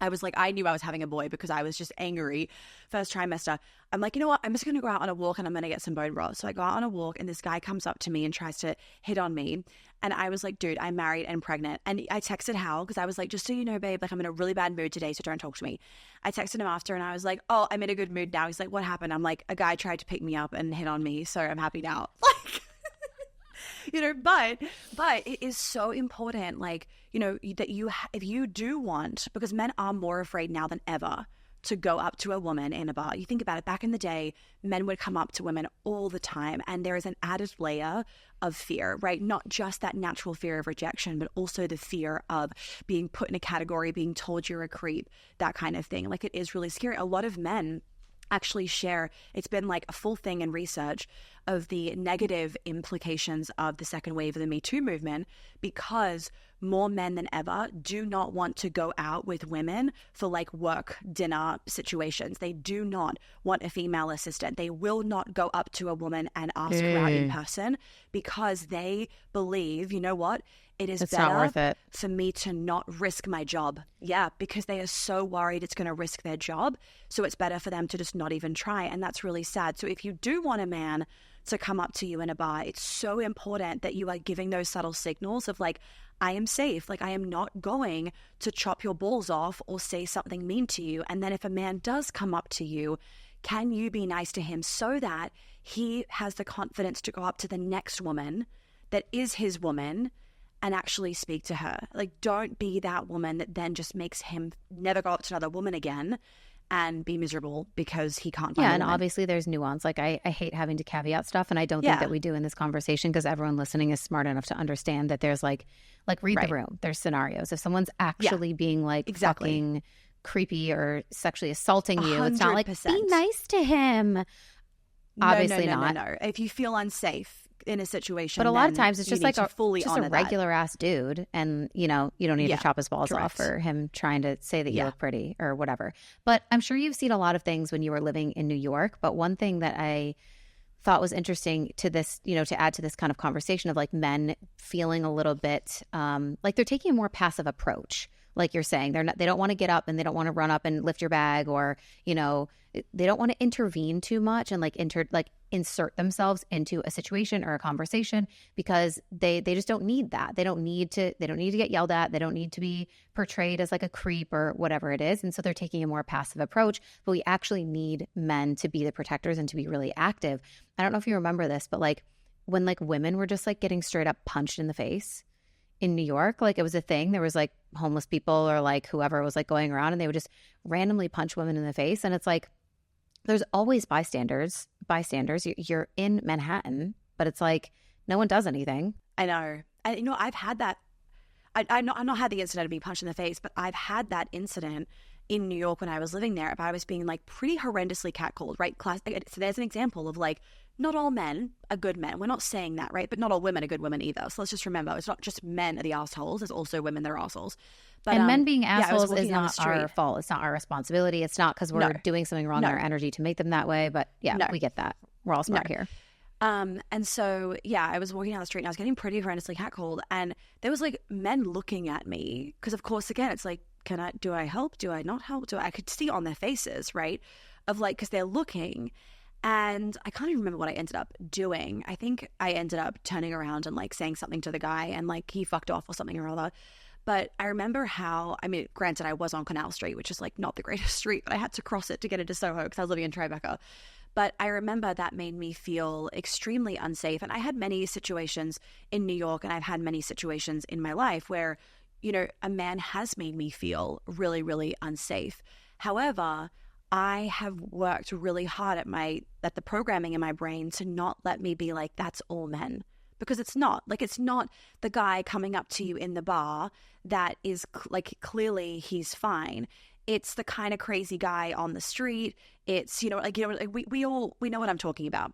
I was like, I knew I was having a boy because I was just angry. First trimester. I'm like, you know what? I'm just going to go out on a walk and I'm going to get some bone broth. So I go out on a walk and this guy comes up to me and tries to hit on me. And I was like, dude, I'm married and pregnant. And I texted Hal because I was like, just so you know, babe, like, I'm in a really bad mood today, so don't talk to me. I texted him after and I was like, oh, I'm in a good mood now. He's like, what happened? I'm like, a guy tried to pick me up and hit on me, so I'm happy now. Like, but it is so important, like, that if you do want, because men are more afraid now than ever to go up to a woman in a bar. You think about it, back in the day, men would come up to women all the time, and there is an added layer of fear, right? Not just that natural fear of rejection, but also the fear of being put in a category, being told you're a creep, that kind of thing. Like, it is really scary. A lot of men actually share, it's been like a full thing in research of the negative implications of the second wave of the Me Too movement, because more men than ever do not want to go out with women for like work dinner situations. They do not want a female assistant. They will not go up to a woman and ask her out in person, because they believe, you know what, it's not better worth it for me to not risk my job. Yeah, because they are so worried it's going to risk their job. So it's better for them to just not even try. And that's really sad. So if you do want a man to come up to you in a bar, it's so important that you are giving those subtle signals of like, I am safe. Like, I am not going to chop your balls off or say something mean to you. And then if a man does come up to you, can you be nice to him so that he has the confidence to go up to the next woman that is his woman and actually speak to her? Like, don't be that woman that then just makes him never go up to another woman again and be miserable because he can't find a and woman. obviously there's nuance. Like I hate having to caveat stuff, and I don't think that we do in this conversation, because everyone listening is smart enough to understand that there's like read the room. There's scenarios. If someone's actually being like fucking creepy or sexually assaulting you, 100%. It's not like, be nice to him. Obviously not. No. If you feel unsafe in a situation, but a lot of times it's just like a regular that. ass dude, and you don't need to chop his balls off for him trying to say that you look pretty or whatever. But I'm sure you've seen a lot of things when you were living in New York. But one thing that I thought was interesting to this, to add to this kind of conversation of like men feeling a little bit like they're taking a more passive approach. Like you're saying, they don't want to get up and they don't want to run up and lift your bag, or they don't want to intervene too much and insert themselves into a situation or a conversation, because they just don't need that. They don't need to get yelled at. They don't need to be portrayed as like a creep or whatever it is. And so they're taking a more passive approach. But we actually need men to be the protectors and to be really active. I don't know if you remember this, but like when like women were just like getting straight up punched in the face in New York, like it was a thing. There was like homeless people or like whoever was like going around, and they would just randomly punch women in the face. And it's like, there's always bystanders. You're in Manhattan, but it's like no one does anything. I know. And I've had that. I've not had the incident of being punched in the face, but I've had that incident in New York when I was living there. If I was being like pretty horrendously catcalled, right? So there's an example of like, not all men are good men. We're not saying that, right? But not all women are good women either. So let's just remember, it's not just men are the assholes. There's also women that are assholes. But, and men being assholes is not our fault. It's not our responsibility. It's not because we're doing something wrong in our energy to make them that way. But we get that. We're all smart here. And so, I was walking down the street and I was getting pretty horrendously catcalled. And there was like men looking at me because, of course, again, it's like, do I help? Do I not help? I could see on their faces, right? Of like, because they're looking. And I can't even remember what I ended up doing. I think I ended up turning around and like saying something to the guy, and like he fucked off or something or other. But I remember how, granted, I was on Canal Street, which is like not the greatest street, but I had to cross it to get into Soho because I was living in Tribeca. But I remember that made me feel extremely unsafe. And I had many situations in New York, and I've had many situations in my life where, a man has made me feel really, really unsafe. However, I have worked really hard at the programming in my brain to not let me be like, that's all men. Because it's not. Like, it's not the guy coming up to you in the bar that is like, clearly he's fine. It's the kind of crazy guy on the street. It's, we know what I'm talking about.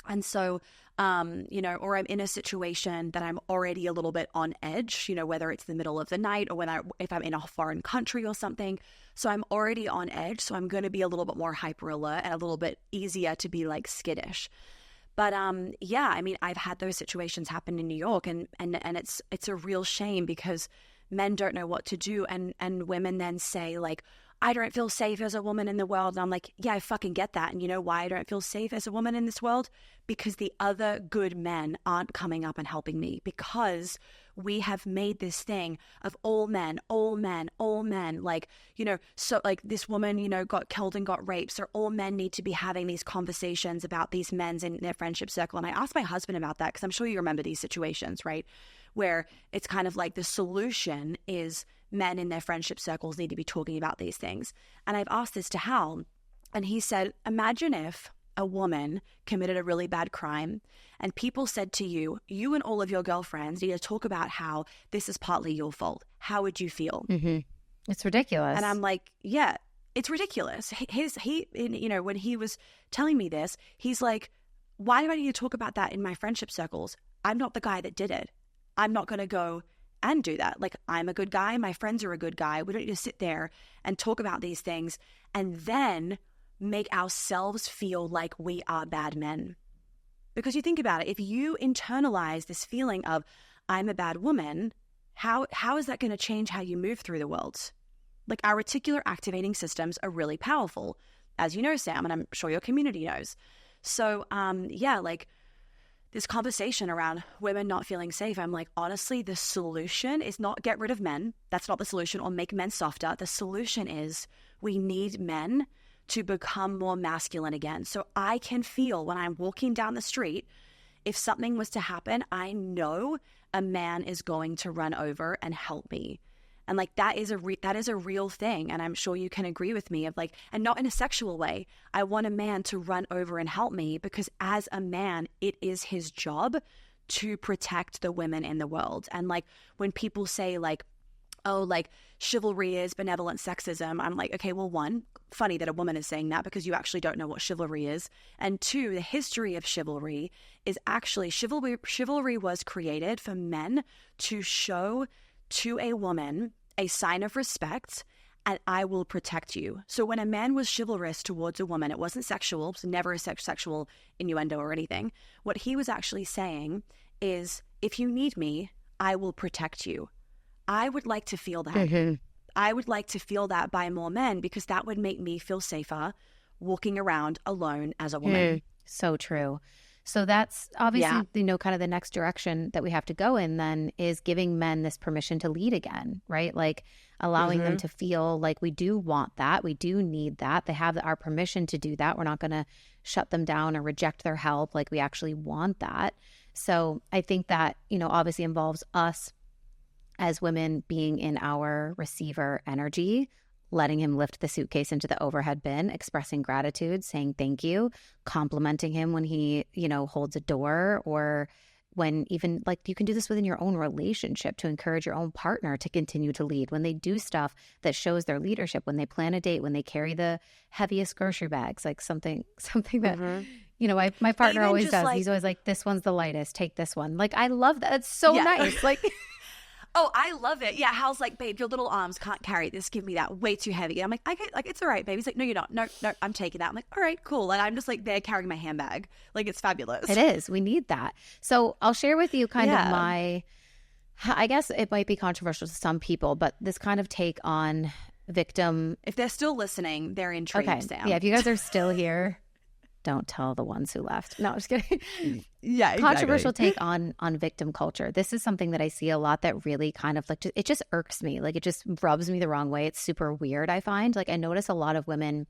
And so, or I'm in a situation that I'm already a little bit on edge, whether it's the middle of the night or if I'm in a foreign country or something. So I'm already on edge. So I'm going to be a little bit more hyper alert and a little bit easier to be like skittish. But I've had those situations happen in New York, and it's a real shame because men don't know what to do, and women then say like, I don't feel safe as a woman in the world. And I'm like, yeah, I fucking get that. And you know why I don't feel safe as a woman in this world? Because the other good men aren't coming up and helping me, because we have made this thing of all men. Like, so like this woman, got killed and got raped. So all men need to be having these conversations about these men's in their friendship circle. And I asked my husband about that because I'm sure you remember these situations, right? Where it's kind of like the solution is men in their friendship circles need to be talking about these things. And I've asked this to Hal, and he said, imagine if a woman committed a really bad crime and people said to you, you and all of your girlfriends need to talk about how this is partly your fault. How would you feel? Mm-hmm. It's ridiculous. And I'm like, yeah, It's ridiculous. When he was telling me this, he's like, why do I need to talk about that in my friendship circles? I'm not the guy that did it. I'm not going to go and do that. Like, I'm a good guy. My friends are a good guy. We don't need to sit there and talk about these things and then make ourselves feel like we are bad men. Because you think about it, if you internalize this feeling of, I'm a bad woman, how is that going to change how you move through the world? Like, our reticular activating systems are really powerful, as you know, Sam, and I'm sure your community knows. So, like this conversation around women not feeling safe, I'm like, honestly, the solution is not get rid of men. That's not the solution, or make men softer. The solution is we need men to become more masculine again. So I can feel when I'm walking down the street, if something was to happen, I know a man is going to run over and help me. And like, that is a real thing. And I'm sure you can agree with me of like, and not in a sexual way. I want a man to run over and help me, because as a man, it is his job to protect the women in the world. And like, when people say like, oh, like chivalry is benevolent sexism, I'm like, okay, well, one, funny that a woman is saying that, because you actually don't know what chivalry is. And two, the history of chivalry is actually, chivalry was created for men to show to a woman a sign of respect, and I will protect you. So when a man was chivalrous towards a woman, it wasn't sexual, it was never a sexual innuendo or anything. What he was actually saying is, if you need me, I will protect you. I would like to feel that. Mm-hmm. I would like to feel that by more men, because that would make me feel safer walking around alone as a woman. So true. So that's obviously, kind of the next direction that we have to go in then is giving men this permission to lead again, right? Like allowing them to feel like we do want that. We do need that. They have our permission to do that. We're not going to shut them down or reject their help. Like, we actually want that. So I think that, obviously involves us as women being in our receiver energy, letting him lift the suitcase into the overhead bin, expressing gratitude, saying thank you, complimenting him when he, holds a door, or when even like you can do this within your own relationship to encourage your own partner to continue to lead. When they do stuff that shows their leadership, when they plan a date, when they carry the heaviest grocery bags, like something that, my partner Even always does. like, he's always like, this one's the lightest, take this one. Like, I love that. It's so nice. Like, oh, I love it. Yeah, Hal's like, babe, your little arms can't carry this. Give me that. Way too heavy. I'm like, it's all right, babe. He's like, no, you're not. No, I'm taking that. I'm like, all right, cool. And I'm just like there carrying my handbag. Like, it's fabulous. It is. We need that. So I'll share with you kind of I guess it might be controversial to some people, but this kind of take on victim. If they're still listening, they're intrigued, okay. Sam. Yeah, if you guys are still here, don't tell the ones who left. No, I'm just kidding. Yeah, exactly. Controversial take on victim culture. This is something that I see a lot that really kind of like, it just irks me. Like, it just rubs me the wrong way. It's super weird, I find. Like, I notice a lot of women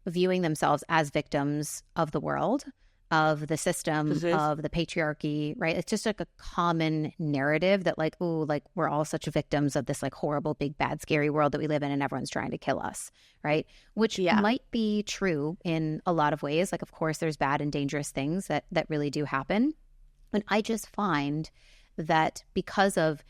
viewing themselves as victims of the world, of the system, of the patriarchy, right? It's just like a common narrative that like, oh, like we're all such victims of this like horrible, big, bad, scary world that we live in, and everyone's trying to kill us, right? Which might be true in a lot of ways. Like, of course, there's bad and dangerous things that really do happen. And I just find that because of,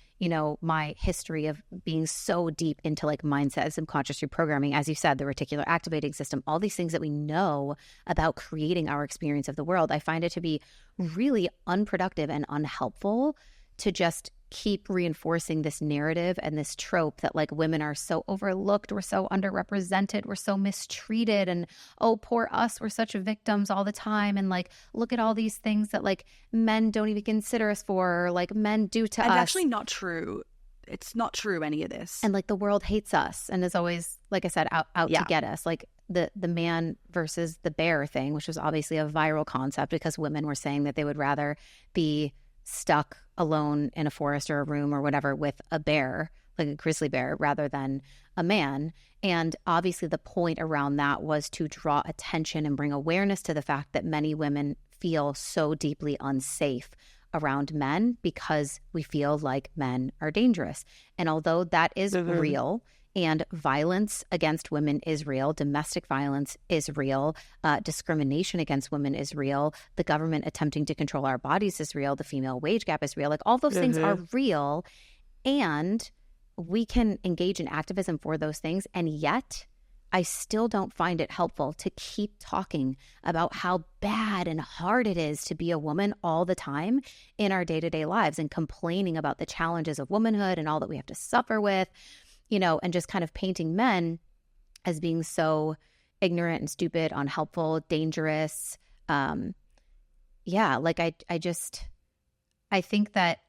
my history of being so deep into like mindset and subconscious reprogramming, as you said, the reticular activating system, all these things that we know about creating our experience of the world, I find it to be really unproductive and unhelpful to just keep reinforcing this narrative and this trope that like women are so overlooked, we're so underrepresented, we're so mistreated, and oh, poor us, we're such victims all the time, and like look at all these things that like men don't even consider us for, or like men do to us. It's actually not true. It's not true, any of this. And like the world hates us and is always, like I said, out to get us. Like the man versus the bear thing, which was obviously a viral concept because women were saying that they would rather be stuck alone in a forest or a room or whatever with a bear, like a grizzly bear, rather than a man. And obviously the point around that was to draw attention and bring awareness to the fact that many women feel so deeply unsafe around men because we feel like men are dangerous. And although that is real, and violence against women is real, domestic violence is real, discrimination against women is real, the government attempting to control our bodies is real, the female wage gap is real, like all those things are real, and we can engage in activism for those things, and yet I still don't find it helpful to keep talking about how bad and hard it is to be a woman all the time in our day-to-day lives, and complaining about the challenges of womanhood and all that we have to suffer with, and just kind of painting men as being so ignorant and stupid, unhelpful, dangerous. I think that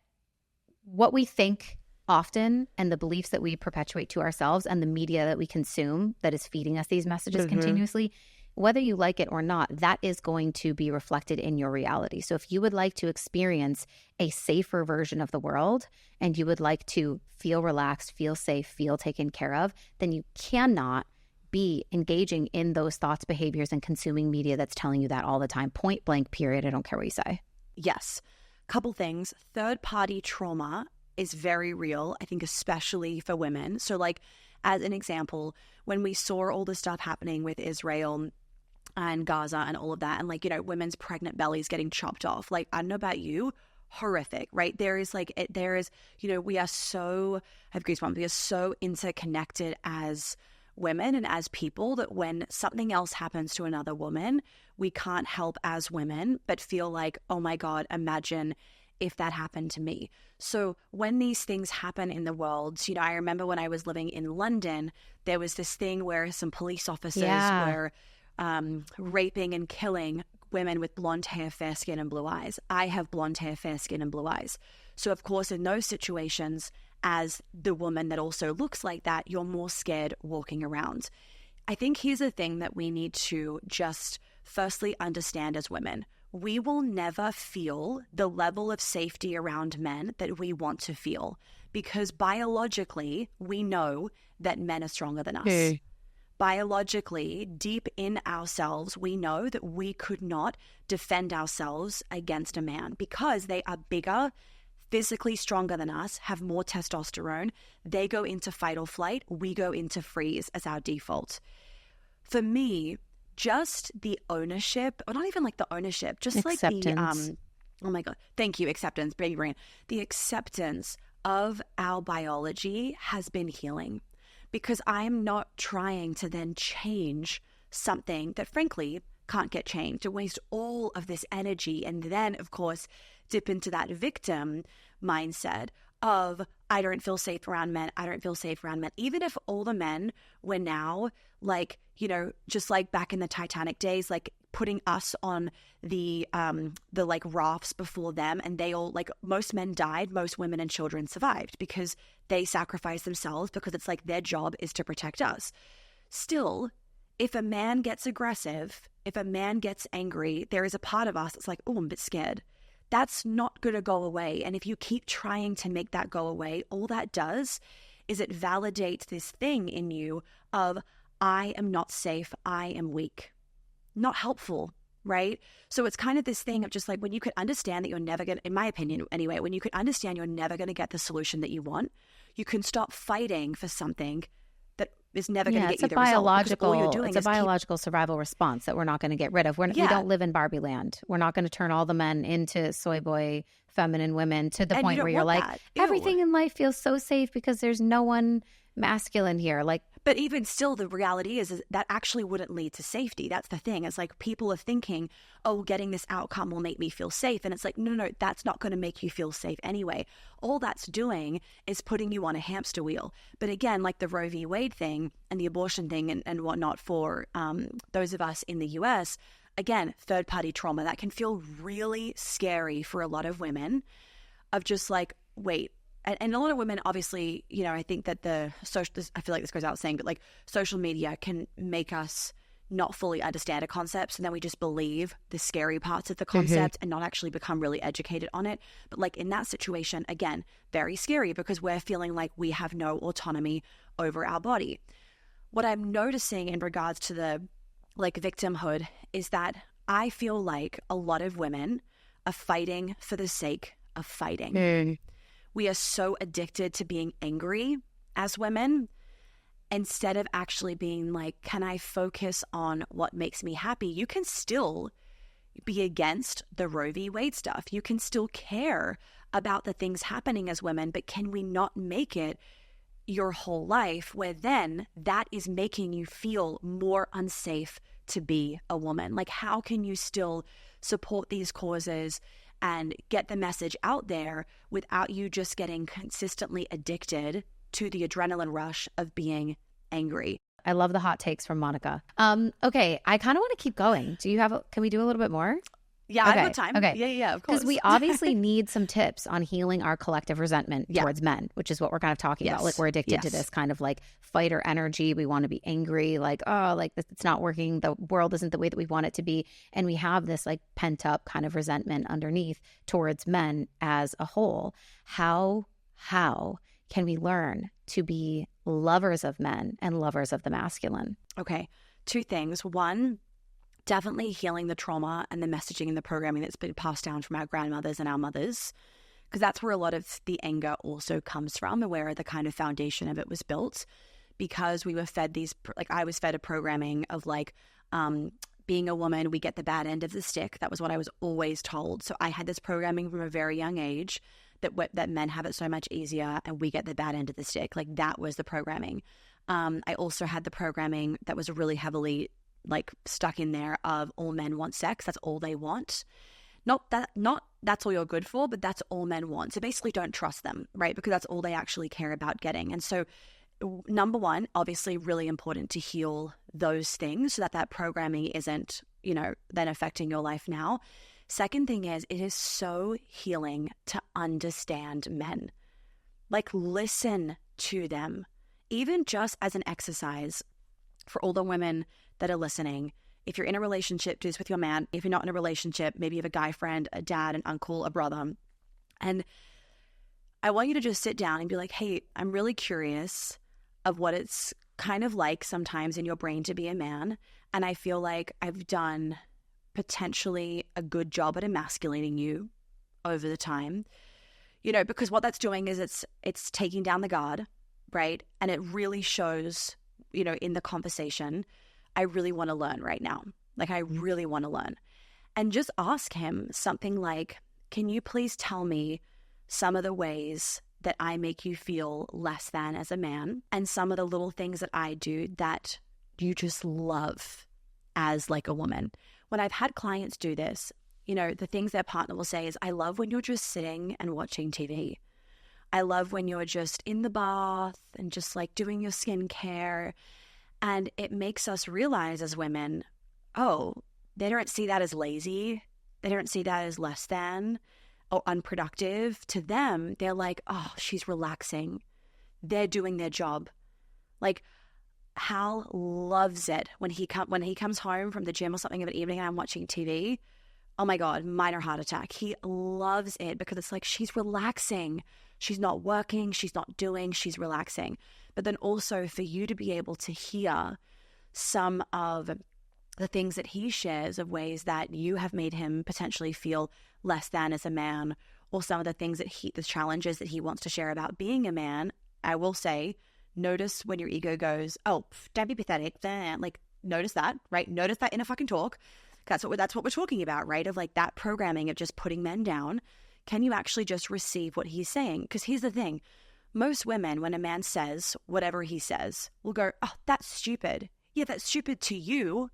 what we think often, and the beliefs that we perpetuate to ourselves, and the media that we consume that is feeding us these messages continuously, whether you like it or not, that is going to be reflected in your reality. So if you would like to experience a safer version of the world, and you would like to feel relaxed, feel safe, feel taken care of, then you cannot be engaging in those thoughts, behaviors, and consuming media that's telling you that all the time. Point blank, period. I don't care what you say. Yes. Couple things. Third-party trauma is very real, I think, especially for women. So like, as an example, when we saw all the stuff happening with Israel and Gaza and all of that, and like, women's pregnant bellies getting chopped off, like, I don't know about you, horrific, right? We are so, I have goosebumps, we are so interconnected as women and as people that when something else happens to another woman, we can't help as women but feel like, oh my God, imagine if that happened to me. So when these things happen in the world, I remember when I was living in London, there was this thing where some police officers were raping and killing women with blonde hair, fair skin, and blue eyes. I have blonde hair, fair skin, and blue eyes. So of course, in those situations, as the woman that also looks like that, you're more scared walking around. I think here's the thing that we need to just firstly understand as women. We will never feel the level of safety around men that we want to feel, because biologically, we know that men are stronger than us. Hey. Biologically, deep in ourselves, we know that we could not defend ourselves against a man because they are bigger, physically stronger than us, have more testosterone. They go into fight or flight. We go into freeze as our default. For me, just the ownership, or not even like the ownership, just Acceptance. like oh my God, thank you, acceptance, baby brain. The acceptance of our biology has been healing, because I am not trying to then change something that frankly can't get changed, to waste all of this energy and then, of course, dip into that victim mindset of, I don't feel safe around men. I don't feel safe around men. Even if all the men were now like, just like back in the Titanic days, like putting us on the like rafts before them, and they all, like, most men died, most women and children survived because they sacrificed themselves, because it's like their job is to protect us. Still, if a man gets aggressive, if a man gets angry, there is a part of us that's like, oh, I'm a bit scared. That's not going to go away. And if you keep trying to make that go away, all that does is it validates this thing in you of, I am not safe, I am weak. Not helpful, right? So it's kind of this thing of just like, when you could understand that you're never going to, in my opinion anyway, when you could understand you're never going to get the solution that you want, you can stop fighting for something that is never going to get you the result. It's a biological survival response that we're not going to get rid of. We don't live in Barbie land. We're not going to turn all the men into soy boy feminine women to the point where you're like, everything in life feels so safe because there's no one masculine here. Like, but even still, the reality is that actually wouldn't lead to safety. That's the thing. It's like people are thinking, oh, getting this outcome will make me feel safe. And it's like, no, that's not going to make you feel safe anyway. All that's doing is putting you on a hamster wheel. But again, like the Roe v. Wade thing and the abortion thing and whatnot for those of us in the US, again, third-party trauma, that can feel really scary for a lot of women, of just like, wait. And a lot of women, obviously, I think that I feel like this goes out saying, but like social media can make us not fully understand a concept. So then we just believe the scary parts of the concept and not actually become really educated on it. But like in that situation, again, very scary, because we're feeling like we have no autonomy over our body. What I'm noticing in regards to the like victimhood is that I feel like a lot of women are fighting for the sake of fighting. We are so addicted to being angry as women, instead of actually being like, can I focus on what makes me happy? You can still be against the Roe v. Wade stuff. You can still care about the things happening as women, but can we not make it your whole life, where then that is making you feel more unsafe to be a woman. Like, how can you still support these causes and get the message out there without you just getting consistently addicted to the adrenaline rush of being angry? I love the hot takes from Monica. Okay, I kind of want to keep going. Can we do a little bit more? Yeah, okay. I've got time. Okay. Yeah, of course. Because we obviously need some tips on healing our collective resentment towards men, which is what we're kind of talking about. Like, we're addicted to this kind of like fighter energy. We want to be angry, like, oh, like it's not working. The world isn't the way that we want it to be. And we have this like pent up kind of resentment underneath towards men as a whole. How can we learn to be lovers of men and lovers of the masculine? Okay, two things. One, definitely healing the trauma and the messaging and the programming that's been passed down from our grandmothers and our mothers, because that's where a lot of the anger also comes from and where the kind of foundation of it was built, because we were fed these, like I was fed a programming of like, being a woman, we get the bad end of the stick. That was what I was always told. So I had this programming from a very young age that men have it so much easier and we get the bad end of the stick. Like, that was the programming. I also had the programming that was really heavily like stuck in there of all men want sex. That's all they want. Not that's all you're good for, but that's all men want. So basically don't trust them, right? Because that's all they actually care about getting. And so number one, obviously really important to heal those things so that programming isn't, then affecting your life now. Second thing is, it is so healing to understand men. Like, listen to them, even just as an exercise for all the women that are listening. If you're in a relationship, do this with your man. If you're not in a relationship, maybe you have a guy friend, a dad, an uncle, a brother. And I want you to just sit down and be like, hey, I'm really curious of what it's kind of like sometimes in your brain to be a man. And I feel like I've done potentially a good job at emasculating you over the time, because what that's doing is it's taking down the guard, right? And it really shows, in the conversation, I really want to learn right now. Like, I really want to learn. And just ask him something like, can you please tell me some of the ways that I make you feel less than as a man, and some of the little things that I do that you just love as like a woman. When I've had clients do this, the things their partner will say is, I love when you're just sitting and watching TV. I love when you're just in the bath and just like doing your skincare. And it makes us realize as women, oh, they don't see that as lazy. They don't see that as less than or unproductive. To them, they're like, oh, she's relaxing. They're doing their job. Like, Hal loves it when he comes home from the gym or something of an evening and I'm watching TV. Oh my God, minor heart attack. He loves it because it's like, she's relaxing. She's not working. She's not doing. She's relaxing. But then also for you to be able to hear some of the things that he shares of ways that you have made him potentially feel less than as a man, or some of the things the challenges that he wants to share about being a man. I will say, notice when your ego goes, oh, don't be pathetic. Like, notice that, right? Notice that inner fucking talk. That's what we're talking about, right? Of like that programming of just putting men down. Can you actually just receive what he's saying? Because here's the thing. Most women, when a man says whatever he says, will go, oh, that's stupid. Yeah, that's stupid to you,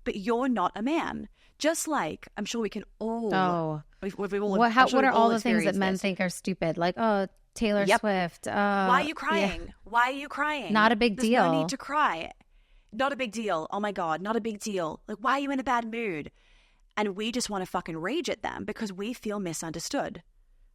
but you're not a man. Just like, I'm sure we can all. Oh. We've all, what are all the things that men think are stupid? Like, oh, Taylor Swift. Why are you crying? Yeah. Why are you crying? Not a big There's deal. No need to cry. Not a big deal. Oh my God, not a big deal. Like, why are you in a bad mood? And we just want to fucking rage at them because we feel misunderstood,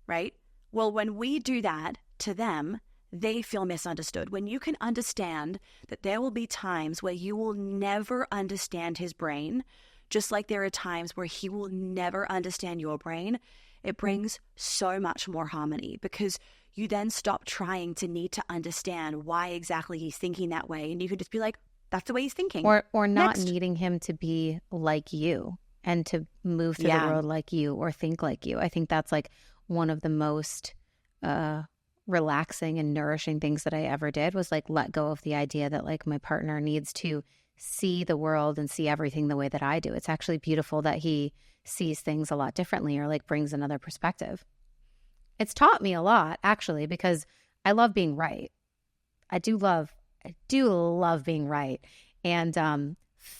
right? Well, when we do that to them, they feel misunderstood. When you can understand that there will be times where you will never understand his brain, just like there are times where he will never understand your brain, it brings so much more harmony because you then stop trying to need to understand why exactly he's thinking that way. And you can just be like, that's the way he's thinking. Or not Next. needing him to be like you and to move through the world like you or think like you. I think that's like one of the most relaxing and nourishing things that I ever did was like let go of the idea that like my partner needs to see the world and see everything the way that I do. It's actually beautiful that he sees things a lot differently or like brings another perspective. It's taught me a lot actually because I love being right. I do love being right. And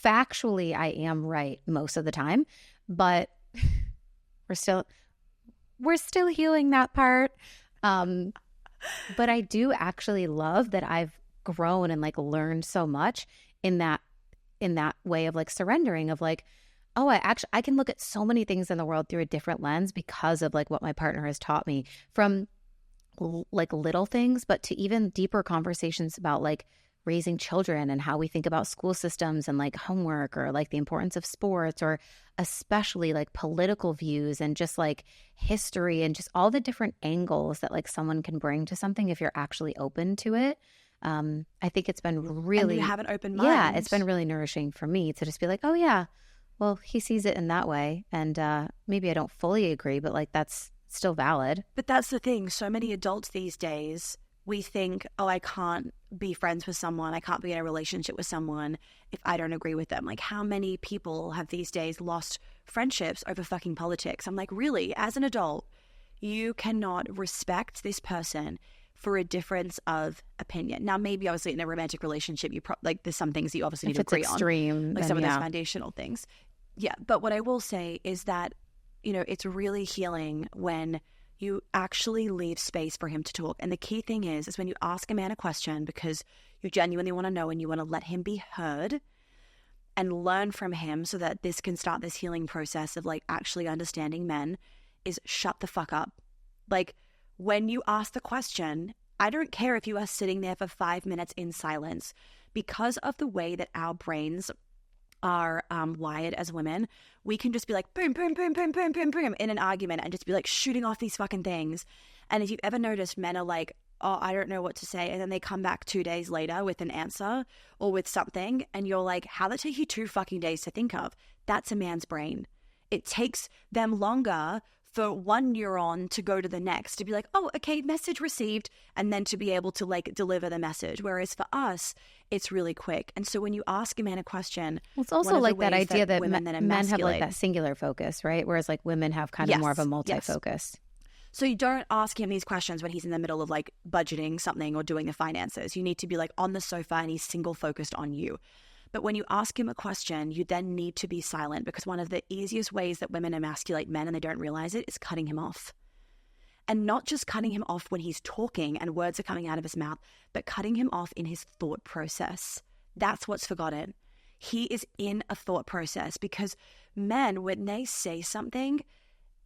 factually, I am right most of the time, but we're still healing that part. But I do actually love that I've grown and like learned so much in that way of like surrendering, of like, oh, I can look at so many things in the world through a different lens because of like what my partner has taught me, from like little things, but to even deeper conversations about like raising children and how we think about school systems and like homework, or like the importance of sports, or especially like political views and just like history and just all the different angles that like someone can bring to something if you're actually open to it. I think it's been really, and you have an open mind. Yeah, it's been really nourishing for me to just be like, oh yeah, well, he sees it in that way. And maybe I don't fully agree, but like that's still valid. But that's the thing. So many adults these days, we think, oh, I can't be friends with someone. I can't be in a relationship with someone if I don't agree with them. Like, how many people have these days lost friendships over fucking politics? I'm like, really? As an adult, you cannot respect this person for a difference of opinion. Now, maybe obviously in a romantic relationship, like there's some things that you obviously need to agree on, like some of those foundational things. Yeah, but what I will say is that, you know, it's really healing when you actually leave space for him to talk. And the key thing is when you ask a man a question because you genuinely want to know and you want to let him be heard and learn from him so that this can start this healing process of like actually understanding men, is shut the fuck up. Like, when you ask the question, I don't care if you are sitting there for 5 minutes in silence, because of the way that our brains are wired as women, we can just be like boom, boom, boom, boom, boom, boom, boom in an argument and just be like shooting off these fucking things. And if you've ever noticed, men are like, oh, I don't know what to say. And then they come back 2 days later with an answer or with something. And you're like, how did it take you 2 fucking days to think of? That's a man's brain. It takes them longer for one neuron to go to the next, to be like, oh, okay, message received, and then to be able to like deliver the message. Whereas for us, it's really quick. And so when you ask a man a question, well, it's also like that idea that men have like that singular focus, right? Whereas like women have kind of more of a multi-focus. So you don't ask him these questions when he's in the middle of like budgeting something or doing the finances. You need to be like on the sofa and he's single focused on you. But when you ask him a question, you then need to be silent, because one of the easiest ways that women emasculate men, and they don't realize it, is cutting him off. And not just cutting him off when he's talking and words are coming out of his mouth, but cutting him off in his thought process. That's what's forgotten. He is in a thought process, because men, when they say something,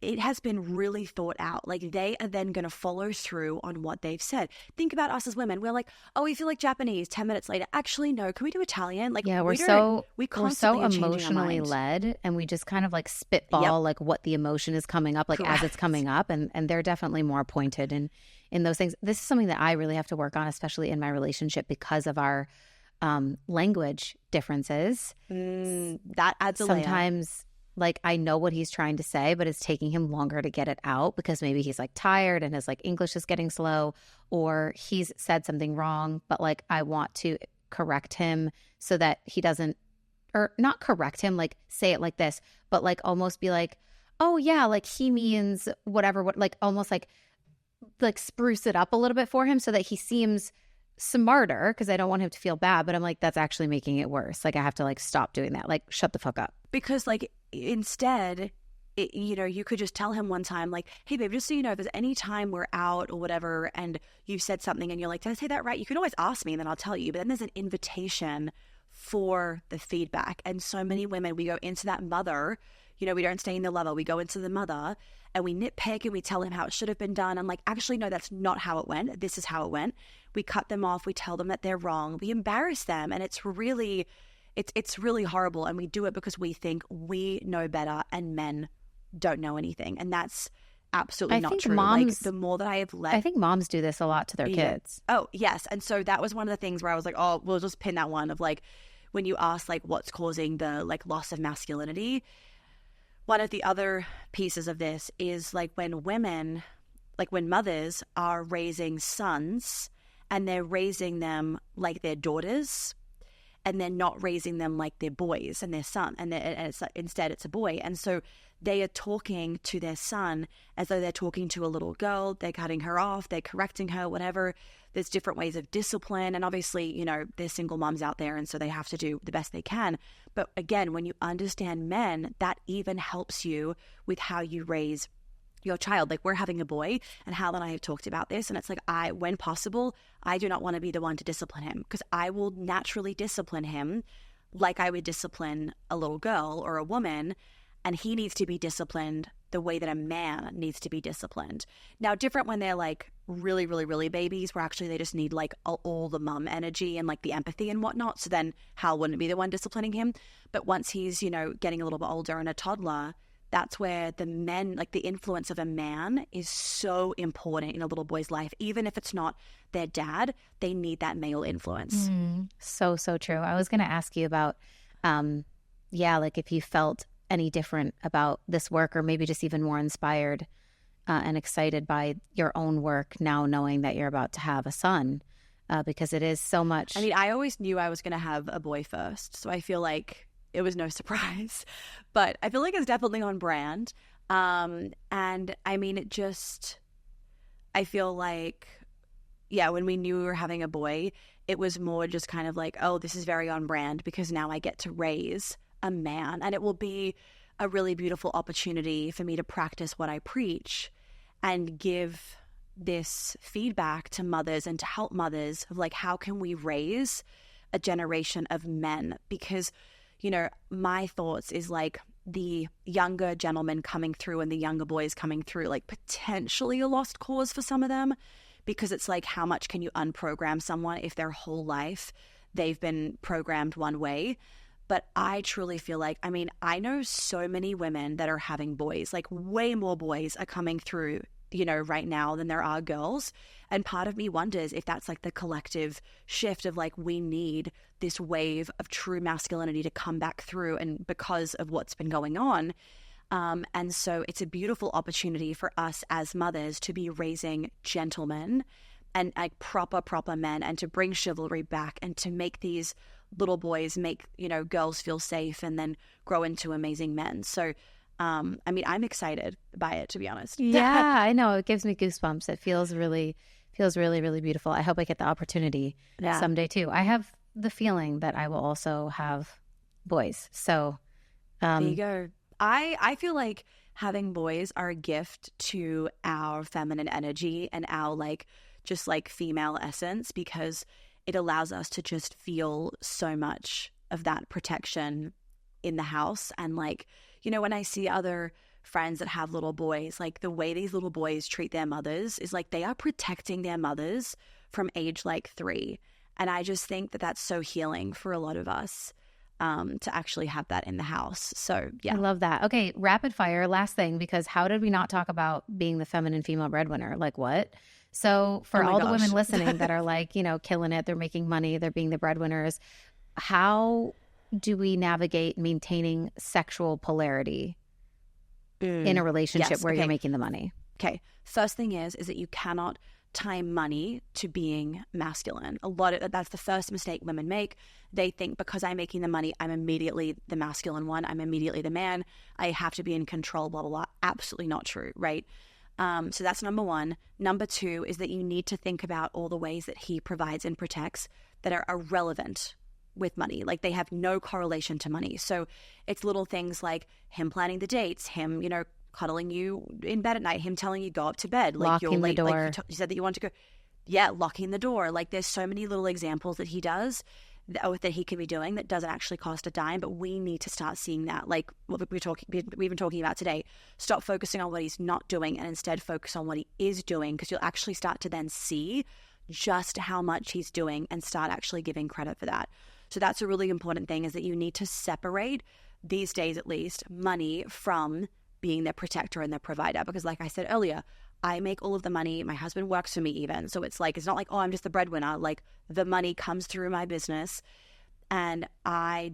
it has been really thought out. Like, they are then going to follow through on what they've said. Think about us as women. We're like, oh, we feel like Japanese. 10 minutes later, actually, no, can we do Italian? Like, yeah, we're so emotionally led, and we just kind of like spitball like what the emotion is coming up, like as it's coming up. And they're definitely more pointed in those things. This is something that I really have to work on, especially in my relationship, because of our language differences. That adds a layer. Sometimes like I know what he's trying to say, but it's taking him longer to get it out because maybe he's like tired and his like English is getting slow, or he's said something wrong, but like I want to correct him so that he doesn't, or not correct him, like say it like this, but like almost be like, oh yeah, like he means whatever, what, like almost like spruce it up a little bit for him so that he seems smarter, because I don't want him to feel bad, but I'm like, that's actually making it worse. Like I have to like stop doing that. Like shut the fuck up. Because like instead, you know, you could just tell him one time, like, hey babe, just so you know, if there's any time we're out or whatever and you've said something and you're like, did I say that right? You can always ask me and then I'll tell you. But then there's an invitation for the feedback. And so many women, we go into that mother, you know, we don't stay in the lover, we go into the mother and we nitpick and we tell him how it should have been done. I'm like, actually, no, that's not how it went. This is how it went. We cut them off. We tell them that they're wrong. We embarrass them. And it's really horrible. And we do it because we think we know better and men don't know anything. And that's absolutely not true. Like, the more that I have I think moms do this a lot to their kids. Oh, yes. And so that was one of the things where I was like, oh, we'll just pin that one of like, when you ask like what's causing the like loss of masculinity, one of the other pieces of this is like when women, like when mothers are raising sons and they're raising them like their daughters, and they're not raising them like they're boys and their son, and it's like, instead it's a boy. And so they are talking to their son as though they're talking to a little girl. They're cutting her off, they're correcting her, whatever. There's different ways of discipline. And obviously, you know, there's single moms out there, and so they have to do the best they can. But again, when you understand men, that even helps you with how you raise your child. Like, we're having a boy, and Hal and I have talked about this, and it's like, when possible, I do not want to be the one to discipline him, because I will naturally discipline him like I would discipline a little girl or a woman, and he needs to be disciplined the way that a man needs to be disciplined. Now, different when they're like really, really, really babies, where actually they just need like all the mum energy and like the empathy and whatnot. So then Hal wouldn't be the one disciplining him. But once he's, you know, getting a little bit older and a toddler, that's where the men, like the influence of a man is so important in a little boy's life. Even if it's not their dad, they need that male influence. So true. I was going to ask you about, like if you felt any different about this work, or maybe just even more inspired and excited by your own work now, knowing that you're about to have a son, because it is so much. I mean, I always knew I was going to have a boy first, so I feel like it was no surprise, but I feel like it's definitely on brand. And I mean, I feel like, when we knew we were having a boy, it was more just kind of like, oh, this is very on brand, because now I get to raise a man, and it will be a really beautiful opportunity for me to practice what I preach and give this feedback to mothers and to help mothers of like, how can we raise a generation of men? Because, you know, my thoughts is like the younger gentlemen coming through and the younger boys coming through, like potentially a lost cause for some of them, because it's like, how much can you unprogram someone if their whole life they've been programmed one way? But I truly feel like, I mean, I know so many women that are having boys, like way more boys are coming through, you know, right now than there are girls. And part of me wonders if that's like the collective shift of like, we need this wave of true masculinity to come back through, and because of what's been going on. And so it's a beautiful opportunity for us as mothers to be raising gentlemen and like proper men, and to bring chivalry back, and to make these little boys make, you know, girls feel safe, and then grow into amazing men. So I mean, I'm excited by it, to be honest. Yeah, I know. It gives me goosebumps. It feels really, really beautiful. I hope I get the opportunity someday too. I have the feeling that I will also have boys. So there you go. I feel like having boys are a gift to our feminine energy and our like, just like female essence, because it allows us to just feel so much of that protection in the house. And like, you know, when I see other friends that have little boys, like the way these little boys treat their mothers is like they are protecting their mothers from age like 3. And I just think that that's so healing for a lot of us to actually have that in the house. So yeah. I love that. Okay, rapid fire, last thing, because how did we not talk about being the feminine female breadwinner? Like what? So for all the women listening that are like, you know, killing it, they're making money, they're being the breadwinners, how do we navigate maintaining sexual polarity in a relationship where you're making the money? Okay. First thing is that you cannot tie money to being masculine. That's the first mistake women make. They think because I'm making the money, I'm immediately the masculine one. I'm immediately the man. I have to be in control, blah, blah, blah. Absolutely not true, right? So that's number one. Number two is that you need to think about all the ways that he provides and protects that are irrelevant with money. Like they have no correlation to money. So it's little things like him planning the dates, him, you know, cuddling you in bed at night, him telling you go up to bed. Like locking you're late, the door. like you said that you want to go. Yeah, locking the door. Like there's so many little examples that he does that he can be doing that doesn't actually cost a dime, but we need to start seeing that. Like what we've been talking about today. Stop focusing on what he's not doing and instead focus on what he is doing, because you'll actually start to then see just how much he's doing and start actually giving credit for that. So that's a really important thing, is that you need to separate, these days at least, money from being their protector and their provider. Because like I said earlier, I make all of the money. My husband works for me even. So it's like, it's not like, oh, I'm just the breadwinner. Like the money comes through my business. And I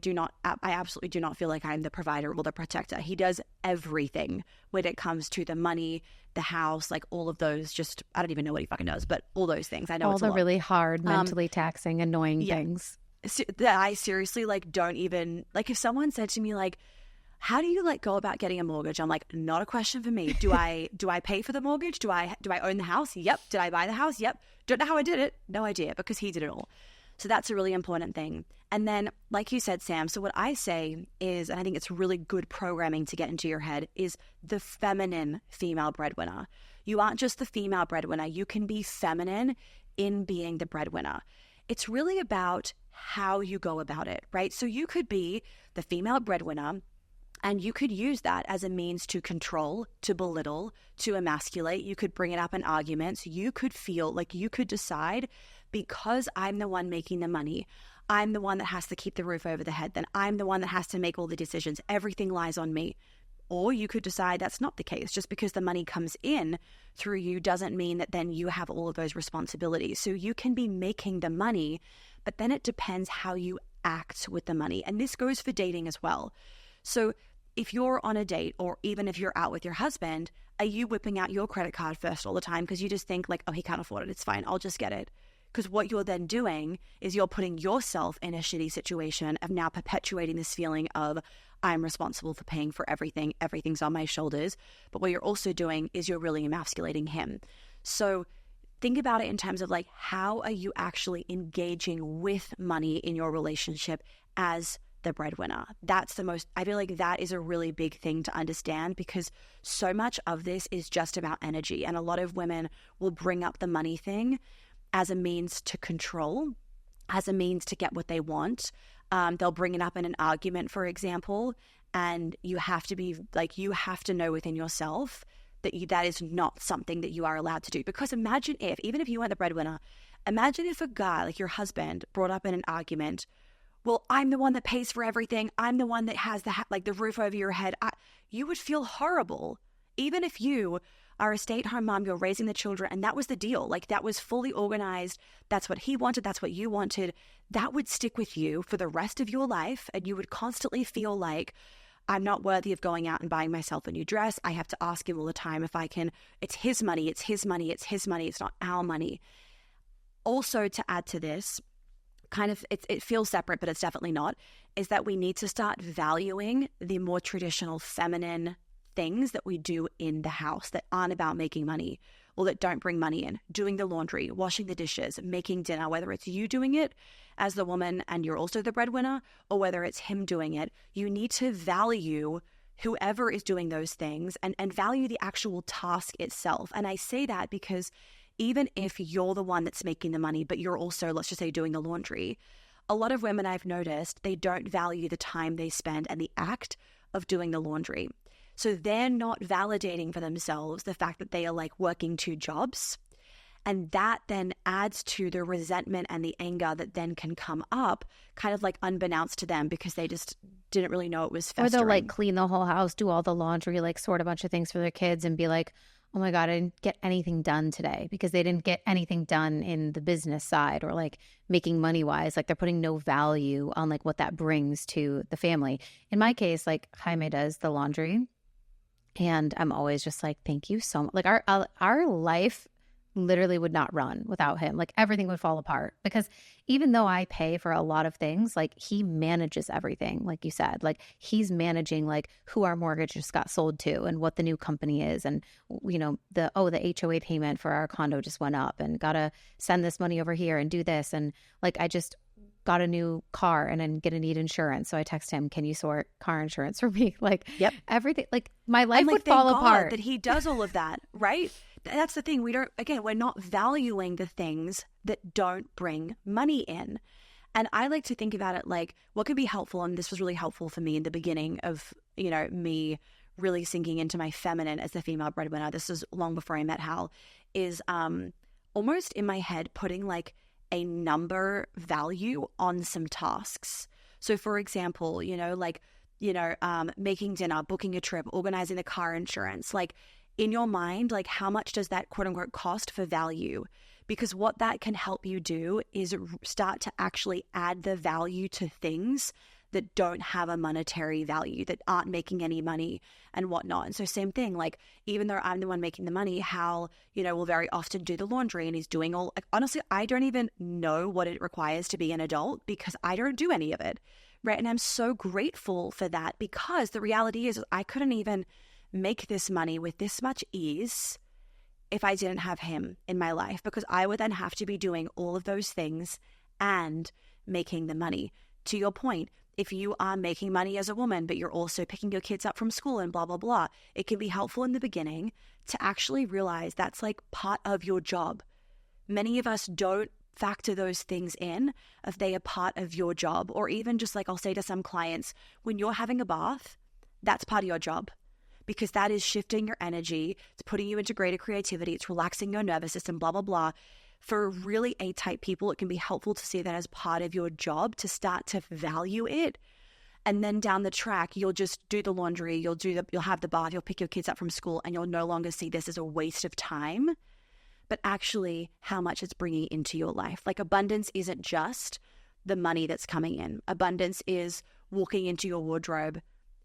absolutely do not feel like I'm the provider or the protector. He does everything when it comes to the money, the house, like all of those. Just, I don't even know what he fucking does, but all those things. I know all it's a the lot. really hard, mentally taxing, annoying things. that I seriously like don't even like. If someone said to me like, how do you like go about getting a mortgage? I'm like, not a question for me. Do I pay for the mortgage? Do I own the house? Yep. Did I buy the house? Yep. Don't know how I did it. No idea, because he did it all. So that's a really important thing. And then, like you said, Sam, so what I say is, and I think it's really good programming to get into your head, is the feminine female breadwinner. You aren't just the female breadwinner. You can be feminine in being the breadwinner. It's really about how you go about it, right? So you could be the female breadwinner, and you could use that as a means to control, to belittle, to emasculate. You could bring it up in arguments. You could feel like you could decide, because I'm the one making the money, I'm the one that has to keep the roof over the head, then I'm the one that has to make all the decisions. Everything lies on me. Or you could decide that's not the case. Just because the money comes in through you doesn't mean that then you have all of those responsibilities. So you can be making the money, but then it depends how you act with the money. And this goes for dating as well. So if you're on a date, or even if you're out with your husband, are you whipping out your credit card first all the time because you just think like, oh, he can't afford it, it's fine, I'll just get it? Because what you're then doing is you're putting yourself in a shitty situation of now perpetuating this feeling of, I'm responsible for paying for everything, everything's on my shoulders. But what you're also doing is you're really emasculating him. So think about it in terms of like, how are you actually engaging with money in your relationship as the breadwinner? That's the most, I feel like that is a really big thing to understand, because so much of this is just about energy. And a lot of women will bring up the money thing as a means to control, as a means to get what they want. They'll bring it up in an argument, for example, and you have to be like, you have to know within yourself that that is not something that you are allowed to do. Because imagine if, even if you weren't the breadwinner, imagine if a guy like your husband brought up in an argument, well, I'm the one that pays for everything, I'm the one that has the roof over your head. You would feel horrible. Even if you are a stay-at-home mom, you're raising the children, and that was the deal. Like, that was fully organized. That's what he wanted. That's what you wanted. That would stick with you for the rest of your life, and you would constantly feel like, I'm not worthy of going out and buying myself a new dress. I have to ask him all the time if I can. It's his money. It's his money. It's his money. It's not our money. Also, to add to this, kind of, it feels separate, but it's definitely not, is that we need to start valuing the more traditional feminine things that we do in the house that aren't about making money, or that don't bring money in. Doing the laundry, washing the dishes, making dinner, whether it's you doing it as the woman and you're also the breadwinner, or whether it's him doing it. You need to value whoever is doing those things, and value the actual task itself. And I say that because even if you're the one that's making the money, but you're also, let's just say, doing the laundry, a lot of women I've noticed, they don't value the time they spend and the act of doing the laundry. So they're not validating for themselves the fact that they are like working two jobs. And that then adds to the resentment and the anger that then can come up, kind of like unbeknownst to them, because they just didn't really know it was festering. Or they'll like clean the whole house, do all the laundry, like sort a bunch of things for their kids, and be like, oh my God, I didn't get anything done today, because they didn't get anything done in the business side, or like making money wise. Like, they're putting no value on like what that brings to the family. In my case, like, Jaime does the laundry, and I'm always just like, thank you so much. Like, our life literally would not run without him. Like, everything would fall apart, because even though I pay for a lot of things, like, he manages everything. Like you said, like, he's managing like who our mortgage just got sold to, and what the new company is, and you know, the HOA payment for our condo just went up, and gotta send this money over here and do this. And like, I just got a new car and I'm gonna need insurance. So I text him, can you sort car insurance for me? Like, yep. Everything, like, my life would fall apart. That he does all of that, right? That's the thing. We're not valuing the things that don't bring money in. And I like to think about it like, what could be helpful, and this was really helpful for me in the beginning of, you know, me really sinking into my feminine as the female breadwinner. This is long before I met Hal, is almost in my head putting like a number value on some tasks. So for example, making dinner, booking a trip, organizing the car insurance, like, in your mind, like, how much does that quote unquote cost for value? Because what that can help you do is start to actually add the value to things that don't have a monetary value, that aren't making any money and whatnot. And so same thing, like even though I'm the one making the money, Hal, will very often do the laundry and he's doing all, like, honestly, I don't even know what it requires to be an adult because I don't do any of it, right? And I'm so grateful for that because the reality is I couldn't even make this money with this much ease if I didn't have him in my life, because I would then have to be doing all of those things and making the money. To your point, if you are making money as a woman, but you're also picking your kids up from school and blah, blah, blah, it can be helpful in the beginning to actually realize that's like part of your job. Many of us don't factor those things in if they are part of your job, or even just like I'll say to some clients, when you're having a bath, that's part of your job. Because that is shifting your energy, it's putting you into greater creativity, it's relaxing your nervous system, blah, blah, blah. For really A-type people, it can be helpful to see that as part of your job, to start to value it. And then down the track, you'll just do the laundry, you'll have the bath, you'll pick your kids up from school, and you'll no longer see this as a waste of time, but actually how much it's bringing into your life. Like abundance isn't just the money that's coming in. Abundance is walking into your wardrobe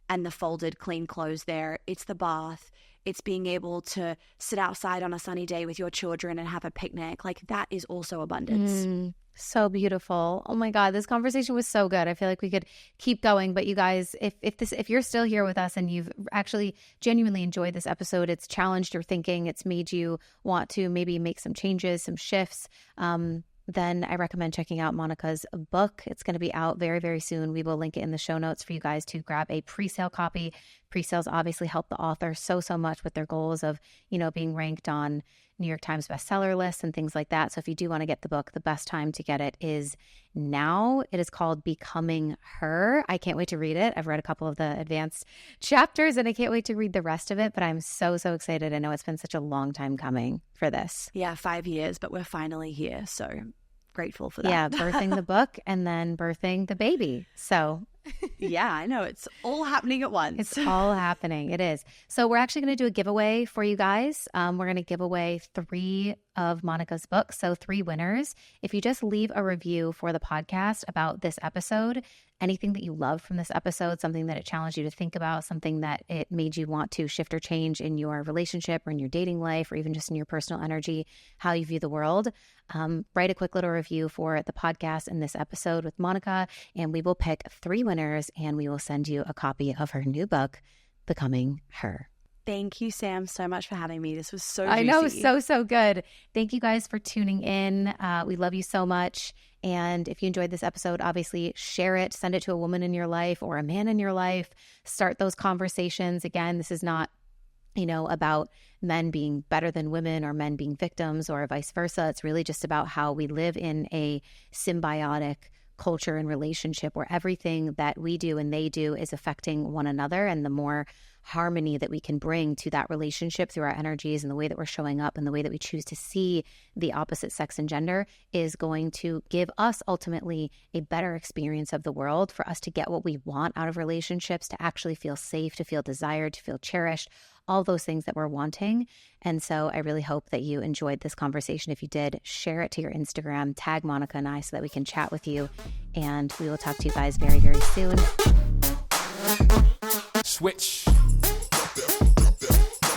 and the folded clean clothes there. It's the bath. It's being able to sit outside on a sunny day with your children and have a picnic. Like that is also abundance. So beautiful. Oh my God, this conversation was so good. I feel like we could keep going, but you guys, if you're still here with us and you've actually genuinely enjoyed this episode, it's challenged your thinking, it's made you want to maybe make some changes, some shifts, then I recommend checking out Monica's book. It's going to be out very, very soon. We will link it in the show notes for you guys to grab a pre-sale copy. Pre-sales obviously help the author so much with their goals of, being ranked on New York Times bestseller lists and things like that. So if you do want to get the book, the best time to get it is now. It is called Becoming Her. I can't wait to read it. I've read a couple of the advanced chapters and I can't wait to read the rest of it, but I'm so excited. I know it's been such a long time coming for this. Yeah, 5 years, but we're finally here. So grateful for that. Yeah, birthing the book and then birthing the baby. So yeah, I know. It's all happening at once. It's all happening. It is. So we're actually going to do a giveaway for you guys. We're going to give away 3 of Monica's books. So 3 winners. If you just leave a review for the podcast about this episode, anything that you love from this episode, something that it challenged you to think about, something that it made you want to shift or change in your relationship or in your dating life or even just in your personal energy, how you view the world, write a quick little review for the podcast and this episode with Monica, and we will pick 3 winners and we will send you a copy of her new book, Becoming Her. Thank you, Sam, so much for having me. This was so juicy. I know, so good. Thank you guys for tuning in. We love you so much. And if you enjoyed this episode, obviously share it, send it to a woman in your life or a man in your life. Start those conversations. Again, this is not, about men being better than women or men being victims or vice versa. It's really just about how we live in a symbiotic culture and relationship where everything that we do and they do is affecting one another. And the more harmony that we can bring to that relationship through our energies and the way that we're showing up and the way that we choose to see the opposite sex and gender is going to give us ultimately a better experience of the world, for us to get what we want out of relationships, to actually feel safe, to feel desired, to feel cherished, all those things that we're wanting. And so I really hope that you enjoyed this conversation. If you did, share it to your Instagram, tag Monica and I so that we can chat with you. And we will talk to you guys very, very soon. Switch.